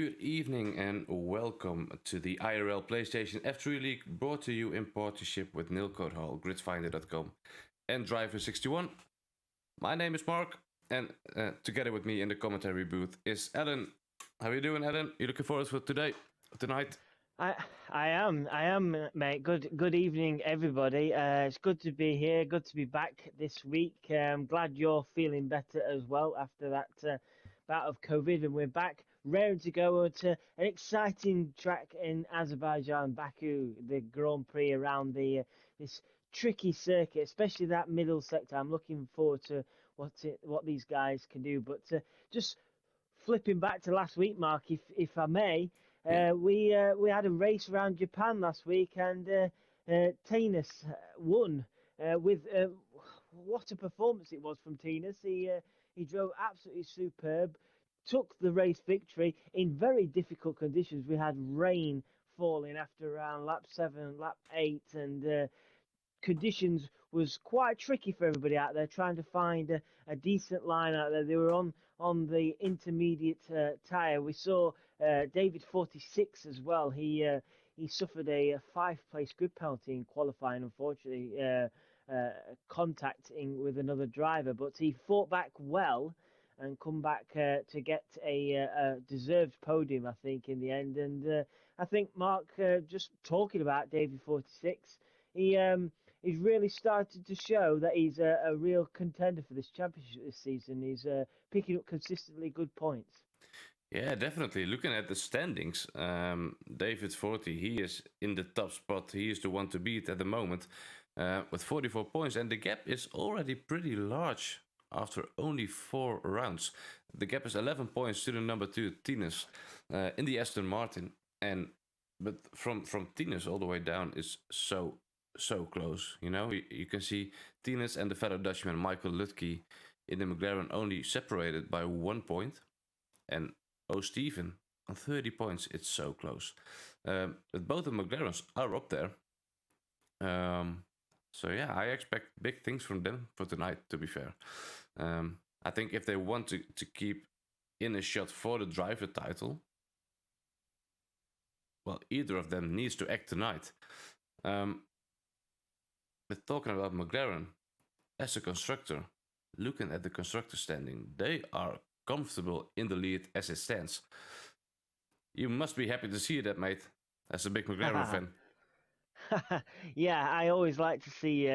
Good evening and welcome to the IRL PlayStation F3 League, brought to you in partnership with Nilcode Hall, gridfinder.com and Driver61. My name is Mark, and together with me in the commentary booth is Ellen. How are you doing, Ellen? You looking forward for tonight? I am, mate. Good evening, everybody. It's good to be here. Good to be back this week. I'm glad you're feeling better as well after that bout of COVID, and we're back, raring to go to an exciting track in Azerbaijan, Baku, the Grand Prix around this tricky circuit, especially that middle sector. I'm looking forward to what these guys can do. But just flipping back to last week, Mark, if I may. We had a race around Japan last week, and Tinas won with what a performance it was from Tinas. He drove absolutely superb, took the race victory in very difficult conditions. We had rain falling after around lap 7, lap 8, and conditions was quite tricky for everybody out there trying to find a decent line out there. They were on the intermediate tyre. We saw David 46 as well. He suffered a 5-place grid penalty in qualifying, unfortunately, contacting with another driver, but he fought back well and come back to get a deserved podium, I think, in the end. And I think, Mark, just talking about David 46, he's really started to show that he's a real contender for this championship this season. He's picking up consistently good points. Yeah, definitely. Looking at the standings, David 40, he is in the top spot. He is the one to beat at the moment with 44 points. And the gap is already pretty large after only 4 rounds. The gap is 11 points to the number 2, Tinas, in the Aston Martin. But from Tinas all the way down is so close. You know, you can see Tinas and the fellow Dutchman Michael Lutke in the McLaren only separated by 1 point. And Steven on 30 points, it's so close. But both the McLarens are up there. So yeah, I expect big things from them for tonight, to be fair. I think if they want to keep in a shot for the driver title, well, either of them needs to act tonight. But talking about McLaren, as a constructor, looking at the constructor standing, they are comfortable in the lead as it stands. You must be happy to see that, mate, as a big McLaren fan. Yeah, I always like to see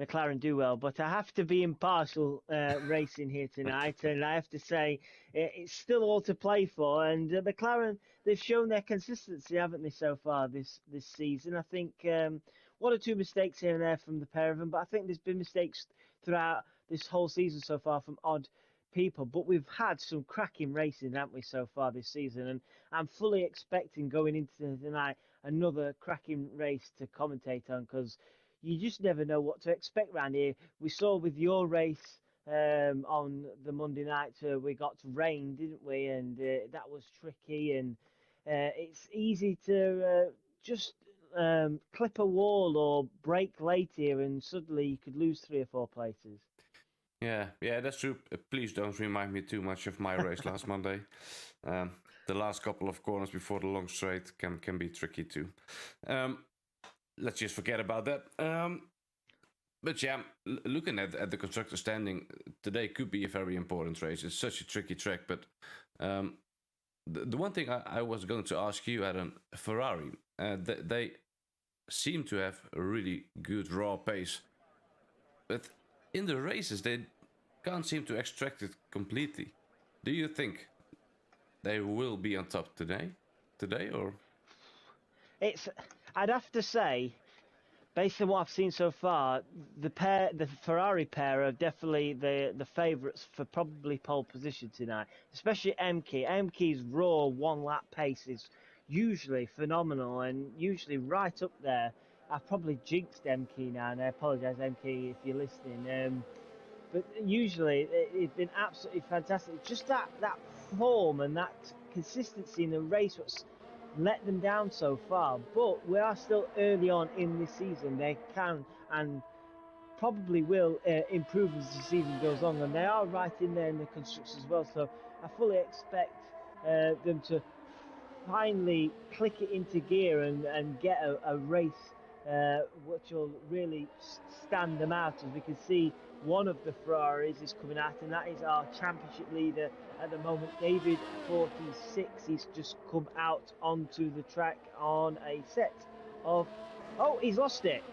McLaren do well, but I have to be impartial racing here tonight, and I have to say it's still all to play for. And McLaren, they've shown their consistency, haven't they, so far this season? I think 1 or 2 mistakes here and there from the pair of them, but I think there's been mistakes throughout this whole season so far from odd people, but we've had some cracking racing, haven't we, so far this season? And I'm fully expecting going into tonight another cracking race to commentate on, because you just never know what to expect around here. We saw with your race on the Monday night, we got rain, didn't we? And that was tricky, and it's easy to just clip a wall or break late here, and suddenly you could lose 3 or 4 places. Yeah, that's true. Please don't remind me too much of my race last Monday. The last couple of corners before the long straight can be tricky too. Let's just forget about that. But yeah, looking at the constructor standing, today could be a very important race. It's such a tricky track, but the one thing I was going to ask you, Adam, Ferrari, they seem to have a really good raw pace, but in the races, they can't seem to extract it completely. Do you think they will be on top today, or? I'd have to say, based on what I've seen so far, the Ferrari pair are definitely the favourites for probably pole position tonight, especially Emke. Emke's raw 1-lap pace is usually phenomenal and usually right up there. I've probably jinxed Emke now, and I apologise, Emke, if you're listening. But usually it's been absolutely fantastic. Just that form and that consistency in the race, what's let them down so far. But we are still early on in this season. They can and probably will improve as the season goes on, and they are right in there in the constructors as well. So I fully expect them to finally click it into gear and get a race which will really stand them out. As we can see, one of the Ferraris is coming out, and that is our championship leader at the moment, David 46. He's just come out onto the track on a set of... Oh, he's lost it.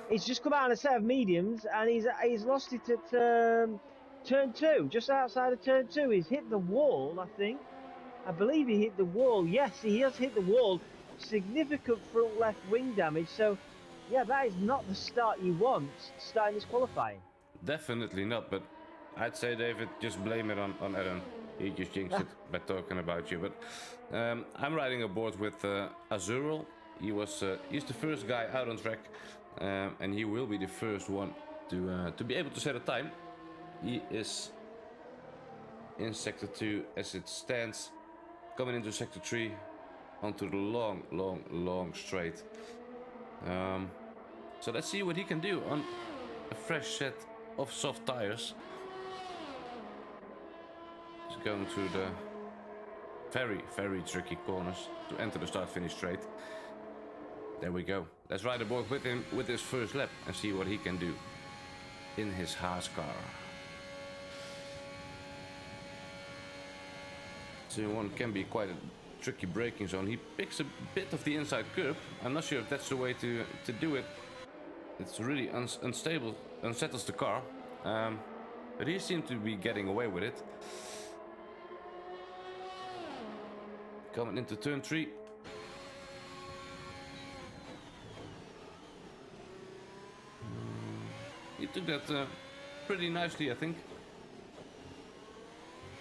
He's just come out on a set of mediums, and he's lost it at turn 2, just outside of turn 2. He's hit the wall, I think. I believe he hit the wall. Yes, he has hit the wall. Significant front left wing damage. So, yeah, that is not the start you want starting this qualifying. Definitely not, but I'd say, David, just blame it on Aaron. He just jinxed it by talking about you. But I'm riding aboard with Azerbaijan. He's the first guy out on track, and he will be the first one to be able to set a time. He is in sector 2 as it stands, coming into sector 3 onto the long straight. So let's see what he can do on a fresh set of soft tires. He's going through the very tricky corners to enter the start-finish straight. There we go. Let's ride aboard with him with his first lap and see what he can do in his Haas car. Turn 1 can be quite a tricky braking zone. He picks a bit of the inside curb. I'm not sure if that's the way to do it. It's really unstable, unsettles the car. But he seemed to be getting away with it. Coming into turn 3. He took that pretty nicely, I think.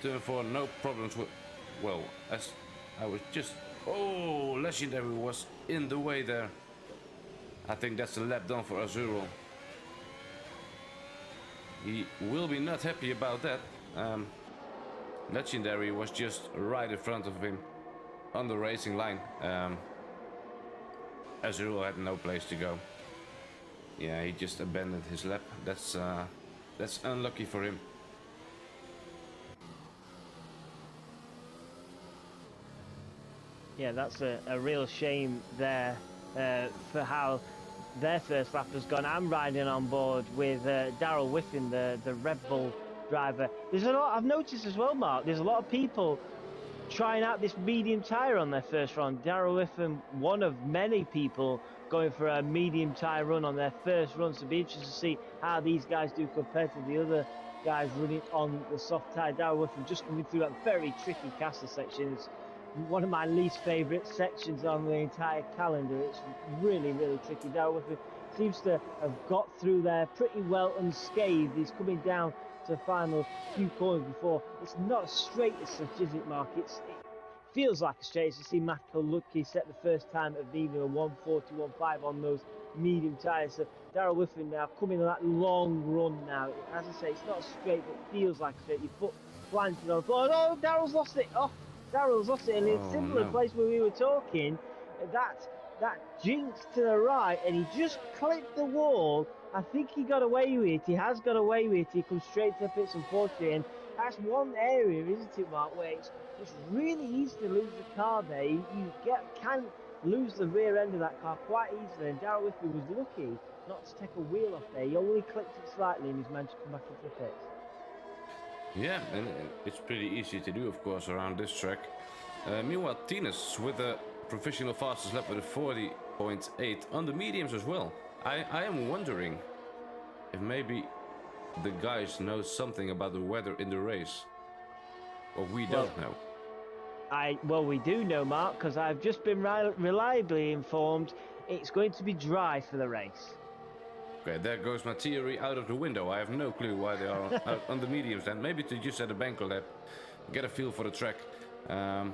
Turn 4, no problems with... Well, as I was just... Oh, Legendary was in the way there. I think that's a lap done for Azerbaijan. He will be not happy about that. Legendary was just right in front of him on the racing line. Azerbaijan had no place to go. Yeah, he just abandoned his lap. That's unlucky for him. Yeah, that's a real shame there for how their first lap has gone. I'm riding on board with Daryl Whiffen, the Red Bull driver. There's a lot I've noticed as well, Mark. There's a lot of people trying out this medium tyre on their first run. Daryl Whiffen, one of many people going for a medium tyre run on their first run. So it'll be interesting to see how these guys do compared to the other guys running on the soft tyre. Daryl Whiffen just coming through that very tricky caster section. It's one of my least favourite sections on the entire calendar. It's really tricky. Daryl Whiffen seems to have got through there pretty well unscathed. He's coming down to the final few corners before. It's not as straight as such, is it, Mark? It feels like a straight. As you see, Michael Lucky set the first time of the evening, a 1:40.15 on those medium tyres. So Daryl Whiffen now coming on that long run now. As I say, it's not straight, but it feels like a straight. Your foot planted on. Oh no, Daryl's lost it. Oh, Daryl's lost it in a similar place where we were talking. That jinx to the right, and he just clipped the wall. I think he got away with it. He has got away with it. He comes straight to the pits, unfortunately, and that's one area, isn't it, Mark, where it's really easy to lose the car there. You can lose the rear end of that car quite easily, and Daryl Whiffen was lucky not to take a wheel off there. He only clipped it slightly, and he's managed to come back into the pits. Yeah, and it's pretty easy to do, of course, around this track. Meanwhile, Tinas with a professional fastest lap with a 40.8 on the mediums as well. I am wondering if maybe the guys know something about the weather in the race, or we don't know. Well, we do know, Mark, because I've just been reliably informed it's going to be dry for the race. Okay, there goes my theory out of the window. I have no clue why they are out on the mediums then. Maybe to just at a banker lap, get a feel for the track. Yeah,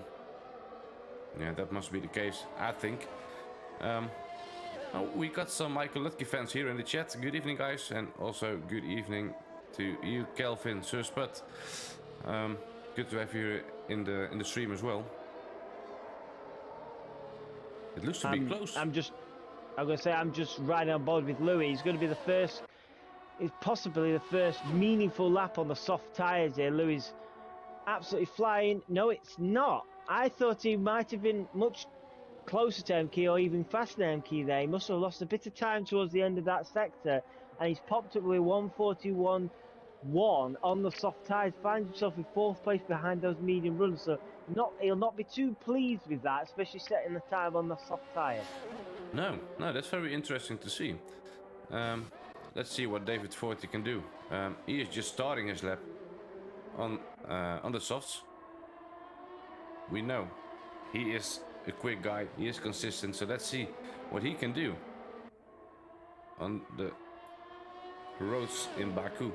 that must be the case, I think. We got some Michael Lutke fans here in the chat. Good evening, guys, and also good evening to you, Kelvin, Sir Spud. Good to have you in the stream as well. It looks to be close. I'm going to say I'm just riding on board with Louis. He's going to be the first, it's possibly the first meaningful lap on the soft tyres here. Louis absolutely flying. No, it's not. I thought he might have been much closer to MK or even faster than MK there. He must have lost a bit of time towards the end of that sector, and he's popped up with 141.1 on the soft tyres, finds himself in fourth place behind those medium runners. So he'll not be too pleased with that, especially setting the time on the soft tyres. No, that's very interesting to see. Let's see what David Forty can do. He is just starting his lap on the softs. We know he is a quick guy. He is consistent. So let's see what he can do on the roads in Baku.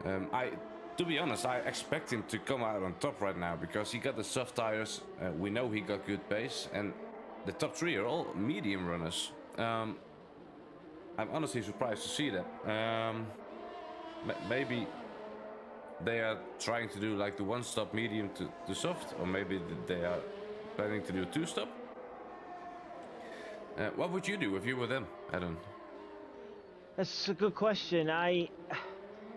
To be honest, I expect him to come out on top right now because he got the soft tires. We know he got good pace, and the top three are all medium runners. I'm honestly surprised to see that. Maybe they are trying to do like the one-stop medium to soft, or maybe they are planning to do a two-stop. What would you do if you were them, Adam? That's a good question.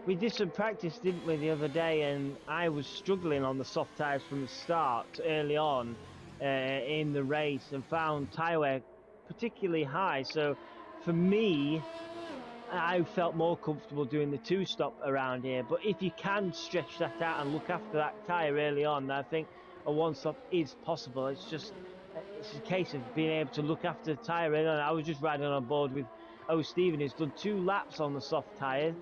We did some practice, didn't we, the other day, and I was struggling on the soft tyres from the start early on in the race and found tyre wear particularly high. So for me, I felt more comfortable doing the two-stop around here. But if you can stretch that out and look after that tyre early on, I think a one-stop is possible. It's a case of being able to look after the tyre early on. I was just riding on board with Stephen, who's done 2 laps on the soft tyre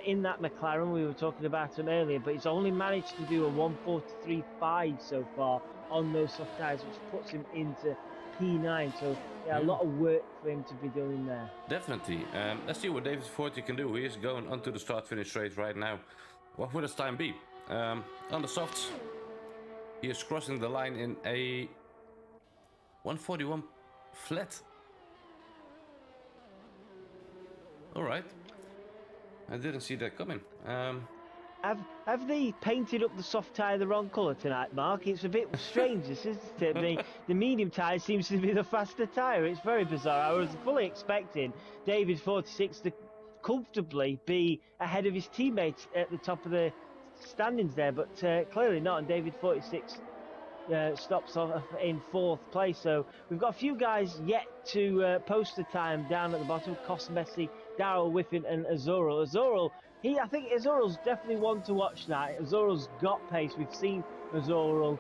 in that McLaren. We were talking about him earlier, but he's only managed to do a 1:43.5 so far on those soft tyres, which puts him into P9. So yeah, a lot of work for him to be doing there. Definitely. Let's see what David Forty can do. He is going onto the start-finish straight right now. What would his time be? On the softs, he is crossing the line in a 1:41 flat. All right. I didn't see that coming. Have they painted up the soft tyre the wrong colour tonight, Mark? It's a bit strange, this, isn't it? The medium tyre seems to be the faster tyre. It's very bizarre. I was fully expecting David 46 to comfortably be ahead of his teammates at the top of the standings there, but clearly not. And David 46 stops off in 4th place. So we've got a few guys yet to post the time down at the bottom. Cos Messi, Darrell Whiffen and Azuril. I think Azural's definitely one to watch now. Azural's got pace. We've seen Azural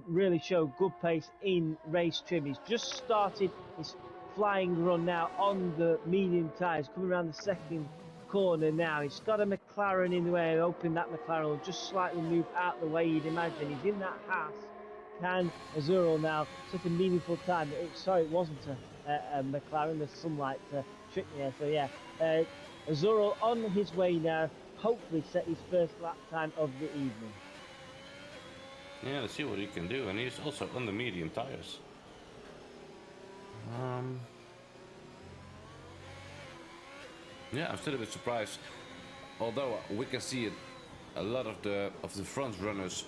really show good pace in race trim. He's just started his flying run now on the medium tyres, coming around the second corner now. He's got a McLaren in the way, hoping that McLaren will just slightly move out the way you'd imagine. He's in that Haas. Can Azural now set a meaningful time? Sorry, it wasn't a McLaren. The sunlight tricked me there. So yeah, Azural on his way now, hopefully set his first lap time of the evening. Yeah, let's see what he can do. And he's also on the medium tires. Yeah, I'm still a bit surprised. Although we can see it, a lot of the front runners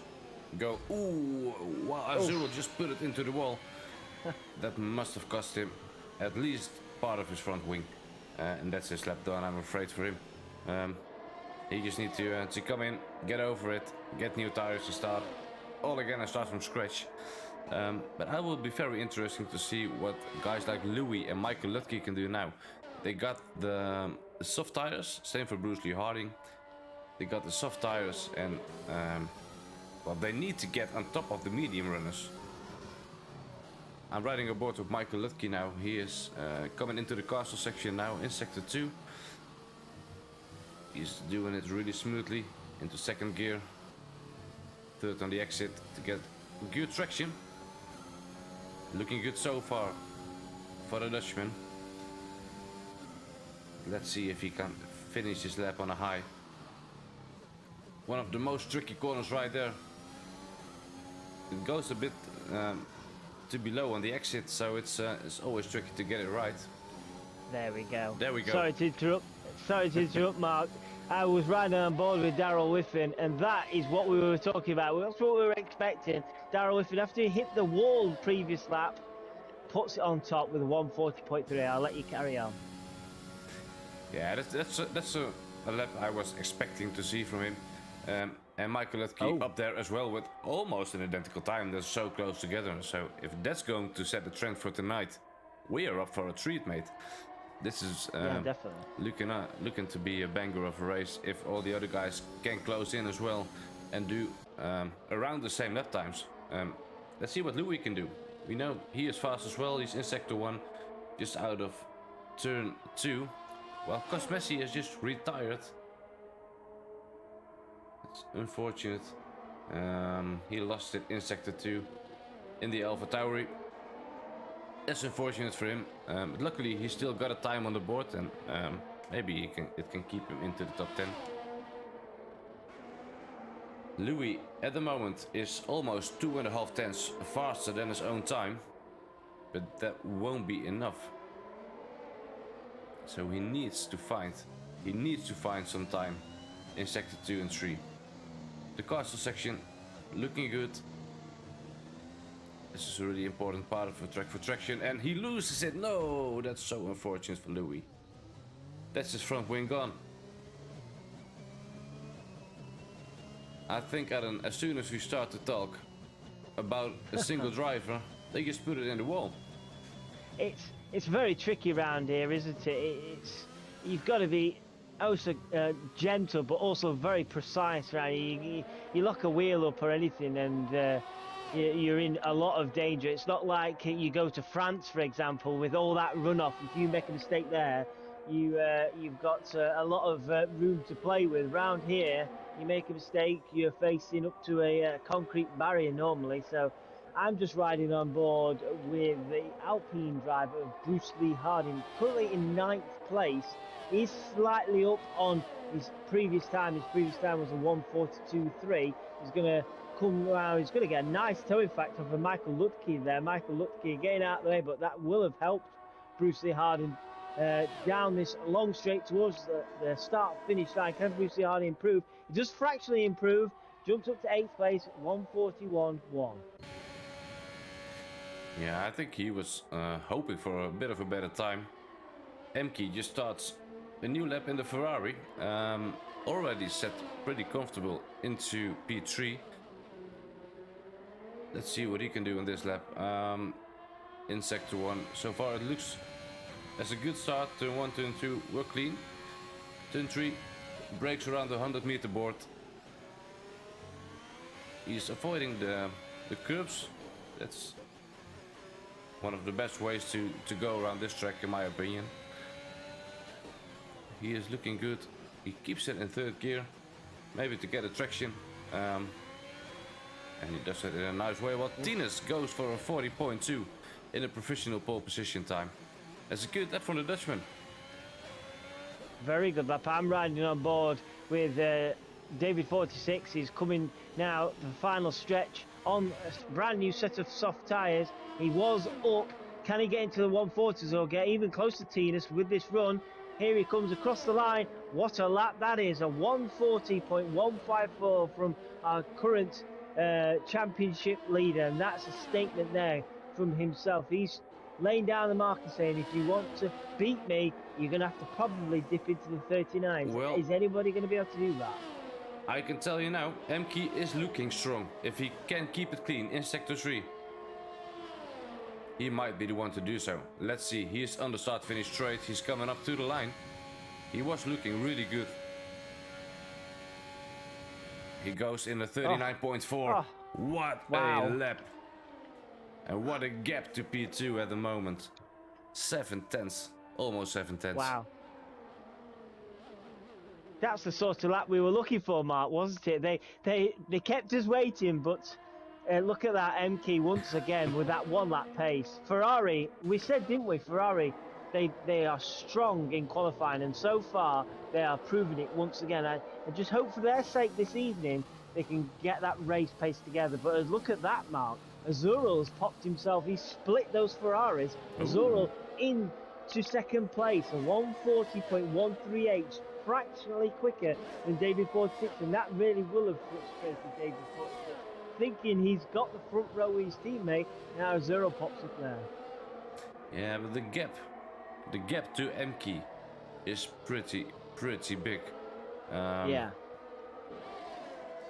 go, ooh, wow, Azural just put it into the wall. That must have cost him at least part of his front wing. And that's his lap done, I'm afraid for him. He just needs to come in, get over it, get new tires to start all again and start from scratch. But it will be very interesting to see what guys like Louis and Michael Lutke can do now. They got the soft tires, same for Bruce Lee Harding. They got the soft tires and well, they need to get on top of the medium runners. I'm riding aboard with Michael Lutke now. He is coming into the castle section now in sector 2. He's doing it really smoothly into second gear. Third on the exit to get good traction. Looking good so far for the Dutchman. Let's see if he can finish his lap on a high. One of the most tricky corners right there. It goes a bit to below on the exit, so it's always tricky to get it right. There we go. There we go. Sorry to interrupt, Mark. I was riding on board with Darrell Whiffen, and that is what we were talking about. That's what we were expecting. Darrell Whiffen, after he hit the wall previous lap, puts it on top with a 1:40.3. I'll let you carry on. Yeah, that's a lap I was expecting to see from him. and Michael Lutke up there as well with almost an identical time. They're so close together. So if that's going to set the trend for tonight, we are up for a treat, mate. This is definitely looking to be a banger of a race if all the other guys can close in as well and do around the same lap times. Let's see what Louis can do. We know he is fast as well. He's in sector 1, just out of turn 2. Well, Messi has just retired. It's unfortunate. He lost it in sector 2 in the Alpha Tauri. That's unfortunate for him. Luckily, he still got a time on the board, and maybe it can keep him into the top 10. Louis, at the moment, is almost 2.5 tenths faster than his own time, but that won't be enough. So he needs to find some time in sector 2 and 3. The castle section looking good. This is a really important part of the track for traction, and he loses it. No, that's so unfortunate for Louis. That's his front wing gone. I think, Adam, as soon as we start to talk about a single driver, they just put it in the wall. It's very tricky around here, isn't it? You've got to be also gentle, but also very precise around here. You lock a wheel up or anything, and you're in a lot of danger. It's not like you go to France, for example, with all that runoff. If you make a mistake there, you've got a lot of room to play with. Round here, you make a mistake, you're facing up to a concrete barrier normally. So I'm just riding on board with the Alpine driver, Bruce Lee Harding, currently in 9th place. He's slightly up on his previous time. His previous time was a 1:42.3. He's going to come around. He's going to get a nice towing factor for Michael Lutke there. Michael Lutke getting out of the way, but that will have helped Bruce Lee Harding down this long straight towards the start-finish line. Can Bruce Lee Harding improve? He does fractionally improve. Jumps up to 8th place, 1:41.1. Yeah, I think he was hoping for a bit of a better time. Emke just starts a new lap in the Ferrari. Already set pretty comfortable into P3. Let's see what he can do in this lap. In sector 1. So far it looks as a good start. Turn 1, turn 2 were clean. Turn 3 brakes around the 100-meter board. He's avoiding the curbs. That's one of the best ways to go around this track, in my opinion. He is looking good. He keeps it in 3rd gear, maybe to get a traction. And he does it in a nice way. Well, Tines goes for a 40.2 in a professional pole position time. That's a good lap from the Dutchman. Very good lap. I'm riding on board with David 46. He's coming now the final stretch on a brand new set of soft tyres. He was up. Can he get into the 140s or get even close to Tines with this run? Here he comes across the line. What a lap that is. A 140.154 from our current championship leader. And that's a statement there from himself. He's laying down the marker saying, if you want to beat me, you're going to have to probably dip into the 39s. Well, is anybody going to be able to do that? I can tell you now, Emke is looking strong. If he can keep it clean in sector 3, he might be the one to do so. Let's see. He is on the start-finish straight. He's coming up to the line. He was looking really good. He goes in the 39.4. Oh. What a lap. And what a gap to P2 at the moment. 7 tenths. Almost 7 tenths. Wow. That's the sort of lap we were looking for, Mark, wasn't it? They kept us waiting, but look at that Emke once again with that 1 lap pace. Ferrari, we said, didn't we? Ferrari, they are strong in qualifying, and so far they are proving it once again. I just hope for their sake this evening they can get that race pace together. But look at that, Mark. Azurral has popped himself. He split those Ferraris. Azurral into 2nd place, a 140.138, fractionally quicker than David 46, and that really will have frustrated David 46. Thinking he's got the front row with his teammate, now Azurral pops up there. Yeah, but the gap to Emke is pretty big. Yeah.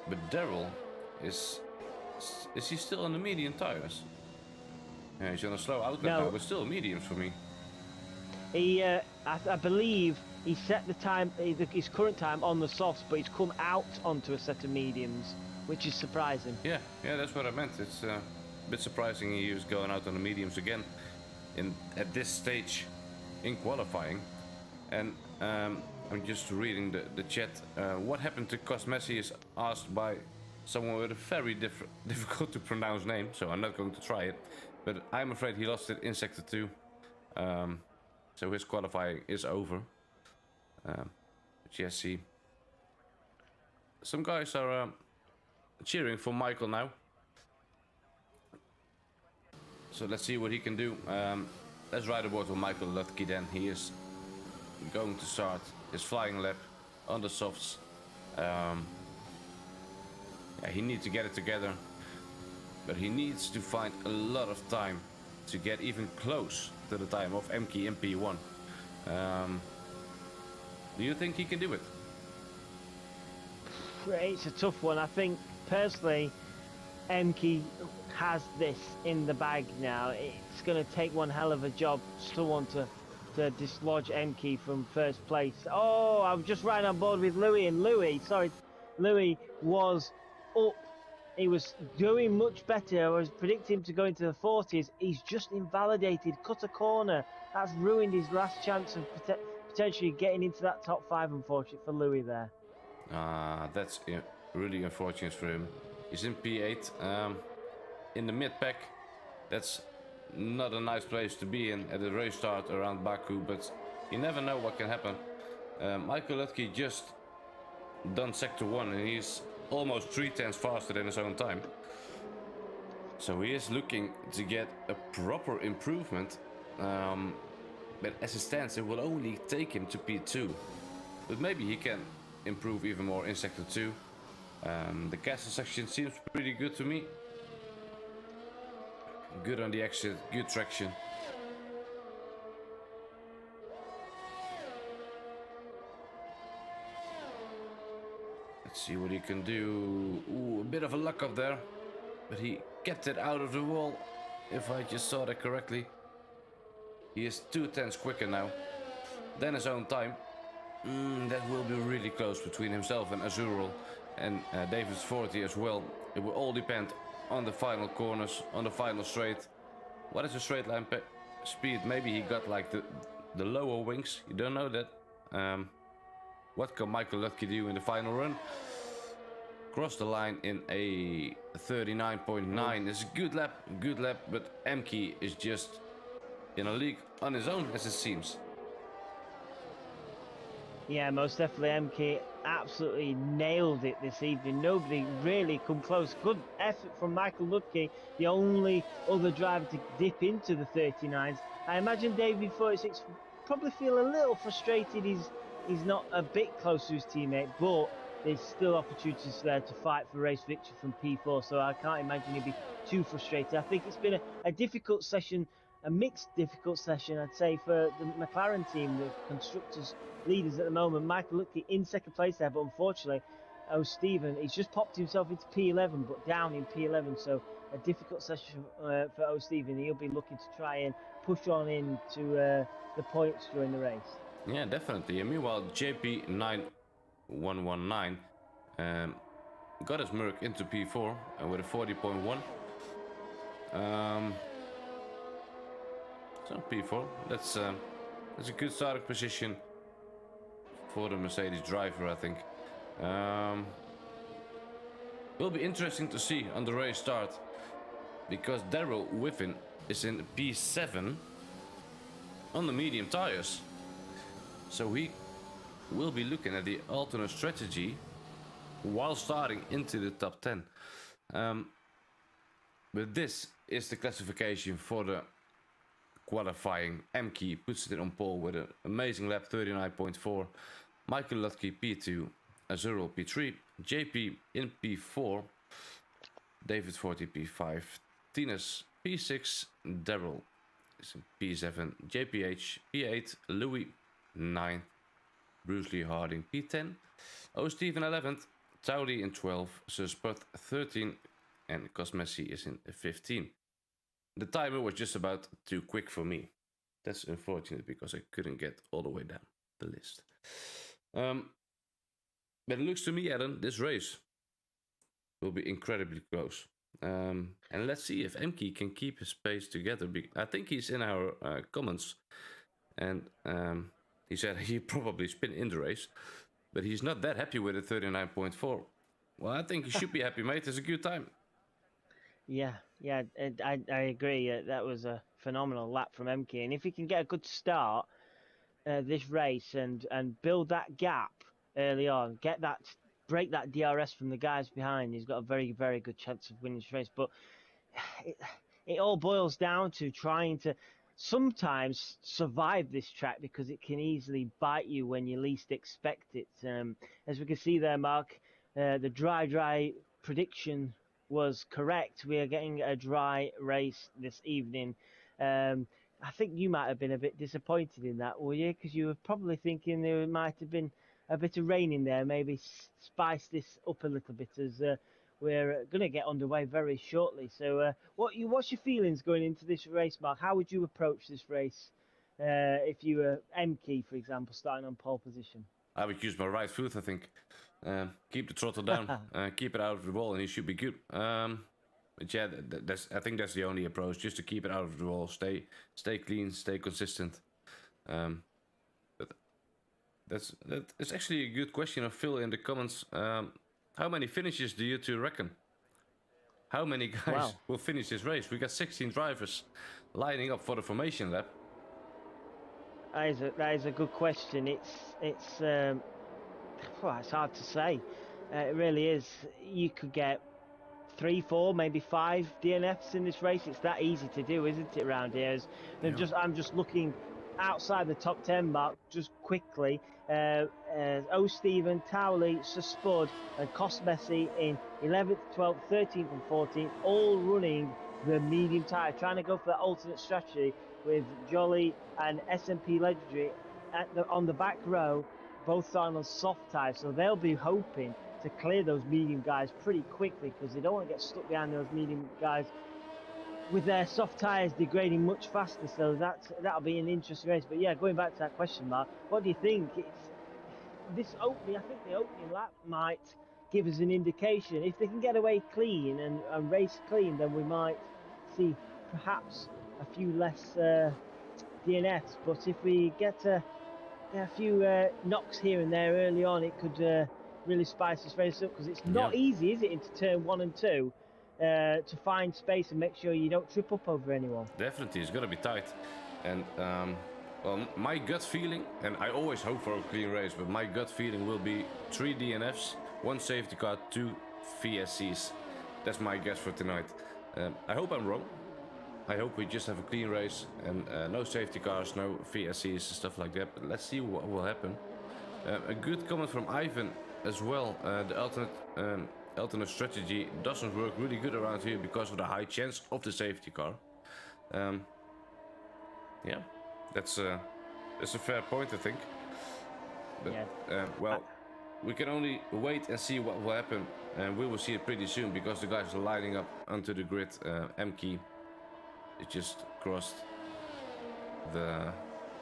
But Daryl is he still on the medium tires? Yeah, he's on a slow outlet now, but still mediums for me. He, I believe he set the time, his current time on the softs, but he's come out onto a set of mediums, which is surprising. Yeah, that's what I meant. It's a bit surprising he was going out on the mediums again at this stage in qualifying. And I'm just reading the chat. What happened to Cosmesi is asked by someone with a very difficult to pronounce name, so I'm not going to try it. But I'm afraid he lost it in Sector 2. So his qualifying is over. But yes, see. Some guys are cheering for Michael now. So let's see what he can do. Let's ride aboard with Michael Lutke then. He is going to start his flying lap on the softs. Yeah, he needs to get it together. But he needs to find a lot of time to get even close to the time of Emke in P1. Do you think he can do it? It's a tough one. I think, personally, Emke has this in the bag now. It's going to take one hell of a job, someone to dislodge Emke from first place. Oh, I'm just riding on board with Louis, and Louis was up. He was doing much better. I was predicting him to go into the 40s. He's just invalidated, cut a corner. That's ruined his last chance of potentially getting into that top 5, unfortunately, for Louis there. That's really unfortunate for him. He's in P8, in the mid-pack. That's not a nice place to be in at the race start around Baku, but you never know what can happen. Michael Lutke just done Sector 1 and he's almost 3/10 faster than his own time. So he is looking to get a proper improvement. But as it stands, it will only take him to P2. But maybe he can improve even more in Sector 2. The castle section seems pretty good to me. Good on the exit, good traction. Let's see what he can do. Ooh, a bit of a luck up there. But he kept it out of the wall, if I just saw that correctly. He is 2/10 quicker now than his own time. That will be really close between himself and Azuril and David's 40 as well. It will all depend on the final corners, on the final straight. What is the straight line speed? Maybe he got like the lower wings. You don't know that. What can Michael Lutke do in the final run? Cross the line in a 39.9. It's a good lap, but Emke is just in a league on his own, as it seems. Yeah, most definitely. Emke absolutely nailed it this evening. Nobody really come close. Good effort from Michael Lutke, the only other driver to dip into the 39s. I imagine David 46 probably feel a little frustrated. He's not a bit close to his teammate, but there's still opportunities there to fight for race victory from P4, so I can't imagine he'd be too frustrated. I think it's been a difficult session, a mixed difficult session, I'd say, for the McLaren team, the constructors leaders at the moment. Michael Lutke in second place there, but unfortunately, Stephen, he's just popped himself into P11, but down in P11, so a difficult session for Stephen. He'll be looking to try and push on into the points during the race. Yeah, definitely. And meanwhile, JP9119 got his Merc into P4 with a 40.1. So P4, that's a good starting position for the Mercedes driver, I think. Will be interesting to see on the race start, because Daryl Whiffin is in P7 on the medium tires. So he will be looking at the alternate strategy while starting into the top 10. But this is the classification for the qualifying. Emke puts it on pole with an amazing lap, 39.4. Michael Lutke P2, Azuril P3, JP in P4, David 40 P5, Tinas P6, Daryl is in P7, JPH P8, Louis 9, Bruce Lee Harding P10, Stephen 11th, Taudi in 12, Spot 13, and Cosmesi is in 15. The timer was just about too quick for me. That's unfortunate because I couldn't get all the way down the list. But it looks to me, Adam, this race will be incredibly close. And let's see if Emke can keep his pace together. I think he's in our comments. And he said he probably spin in the race. But he's not that happy with a 39.4. Well, I think he should be happy, mate. It's a good time. Yeah, I agree. That was a phenomenal lap from Emke. And if he can get a good start this race and build that gap early on, break that DRS from the guys behind, he's got a very, very good chance of winning this race. But it all boils down to trying to sometimes survive this track, because it can easily bite you when you least expect it. As we can see there, Mark, the dry prediction was correct. We are getting a dry race this evening. I think you might have been a bit disappointed in that, were you? Because you were probably thinking there might have been a bit of rain in there, maybe spice this up a little bit, as we're going to get underway very shortly. So what's your feelings going into this race, Mark? How would you approach this race if you were Emke, for example, starting on pole position? I would use my right foot, I think. Keep the throttle down, keep it out of the wall, and he should be good. But yeah, I think that's the only approach, just to keep it out of the wall, stay clean, stay consistent. But that's actually a good question of Phil in the comments. How many finishes do you two reckon? How many guys will finish this race? We got 16 drivers lining up for the formation lap. That is a good question. It's hard to say. It really is. You could get 3, 4, maybe 5 DNFs in this race. It's that easy to do, isn't it, around here? I'm just looking outside the top 10 mark just quickly. O'Stephen, Towley, Spud and Cosmesi in 11th, 12th, 13th and 14th, all running the medium tyre, trying to go for that alternate strategy with Jolly and SMP Legendary on the back row, both starting on soft tyres. So they'll be hoping to clear those medium guys pretty quickly, because they don't want to get stuck behind those medium guys with their soft tyres degrading much faster. So that'll be an interesting race. But yeah, going back to that question, Mark, what do you think? I think the opening lap might give us an indication. If they can get away clean and race clean, then we might see perhaps a few less DNFs. But if we get a few knocks here and there early on, it could really spice this race up, because it's not easy, is it, into turn 1 and 2 to find space and make sure you don't trip up over anyone. Definitely, it's going to be tight. And well, my gut feeling, and I always hope for a clean race, but my gut feeling will be 3 DNFs, 1 safety car, 2 VSCs. That's my guess for tonight. I hope I'm wrong. I hope we just have a clean race and no safety cars, no VSCs, stuff like that. But let's see what will happen. A good comment from Ivan as well. The alternate strategy doesn't work really good around here because of the high chance of the safety car. Yeah, that's a fair point, I think. But well, we can only wait and see what will happen, and we will see it pretty soon, because the guys are lining up onto the grid. Emke, it just crossed the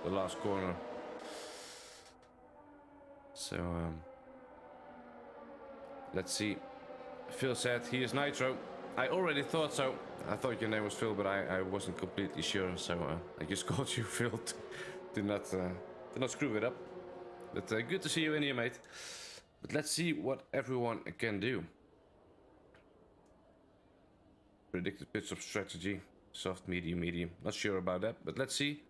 last corner. So let's see. Phil said he is Nitro. I already thought so. I thought your name was Phil, but I wasn't completely sure. So I just called you Phil to not screw it up. But good to see you in here, mate. But let's see what everyone can do. Predicted pit stop strategy. Soft, medium, medium. Not sure about that, but let's see.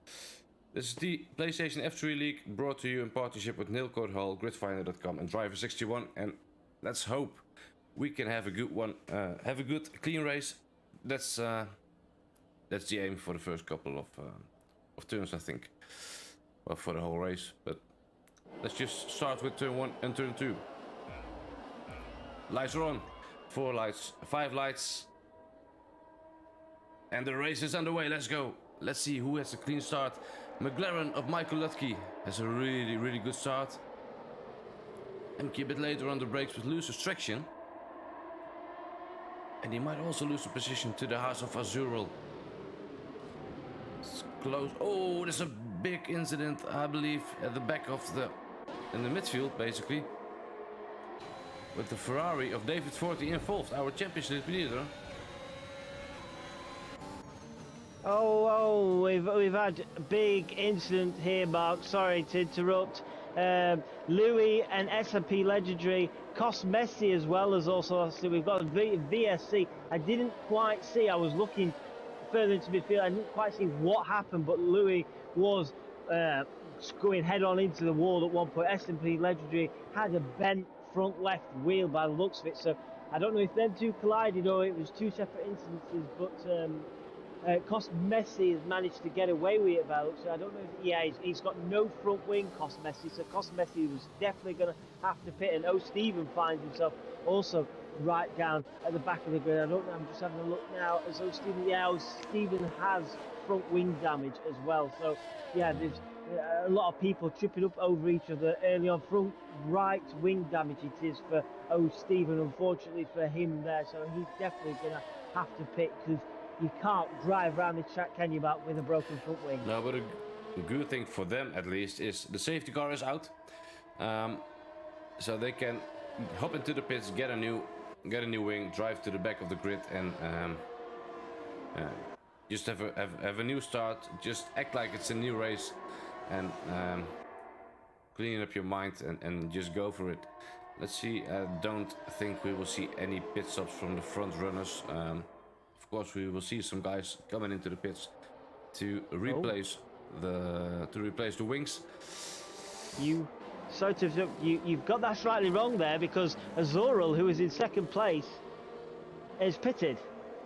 This is the PlayStation F3 League, brought to you in partnership with Nailcode Hall, Gridfinder.com and Driver61. And let's hope we can have a good one, have a good clean race. That's the aim for the first couple of turns, I think. Well, for the whole race. But let's just start with turn 1 and turn 2. Lights are on. 4 lights, 5 lights. And the race is underway. Let's go. Let's see who has a clean start. McLaren of Michael Lutke has a really, really good start. Emke a bit later on the brakes with loses traction. And he might also lose the position to the house of Azuril. It's close. Oh, there's a big incident, I believe, at the back of in the midfield, basically. With the Ferrari of David Forty involved, our championship leader. Oh, we've had a big incident here, Mark. Sorry to interrupt. Louis and S&P Legendary cost Messi as well as also we've got VSC. I didn't quite see. I was looking further into midfield. I didn't quite see what happened, but Louis was going head on into the wall at one point. S&P Legendary had a bent front left wheel by the looks of it. So I don't know if them two collided or it was two separate instances, but. Cost Messi has managed to get away with it, by looks. So I don't know if he's got no front wing. Cost Messi, so Cost Messi was definitely going to have to pit. And Stephen finds himself also right down at the back of the grid. I don't know. I'm just having a look now. As Stephen has front wing damage as well. So yeah, there's a lot of people tripping up over each other early on. Front right wing damage it is for Stephen. Unfortunately for him there, so he's definitely going to have to pit because. You can't drive around the track, can you, Mark, with a broken front wing? No, but a good thing for them, at least, is the safety car is out. So they can hop into the pits, get a new wing, drive to the back of the grid, and just have a new start. Just act like it's a new race, and clean up your mind and just go for it. Let's see. I don't think we will see any pit stops from the front runners. Of course, we will see some guys coming into the pits to replace the wings. You've got that slightly wrong there because Azuril, who is in second place, is pitted.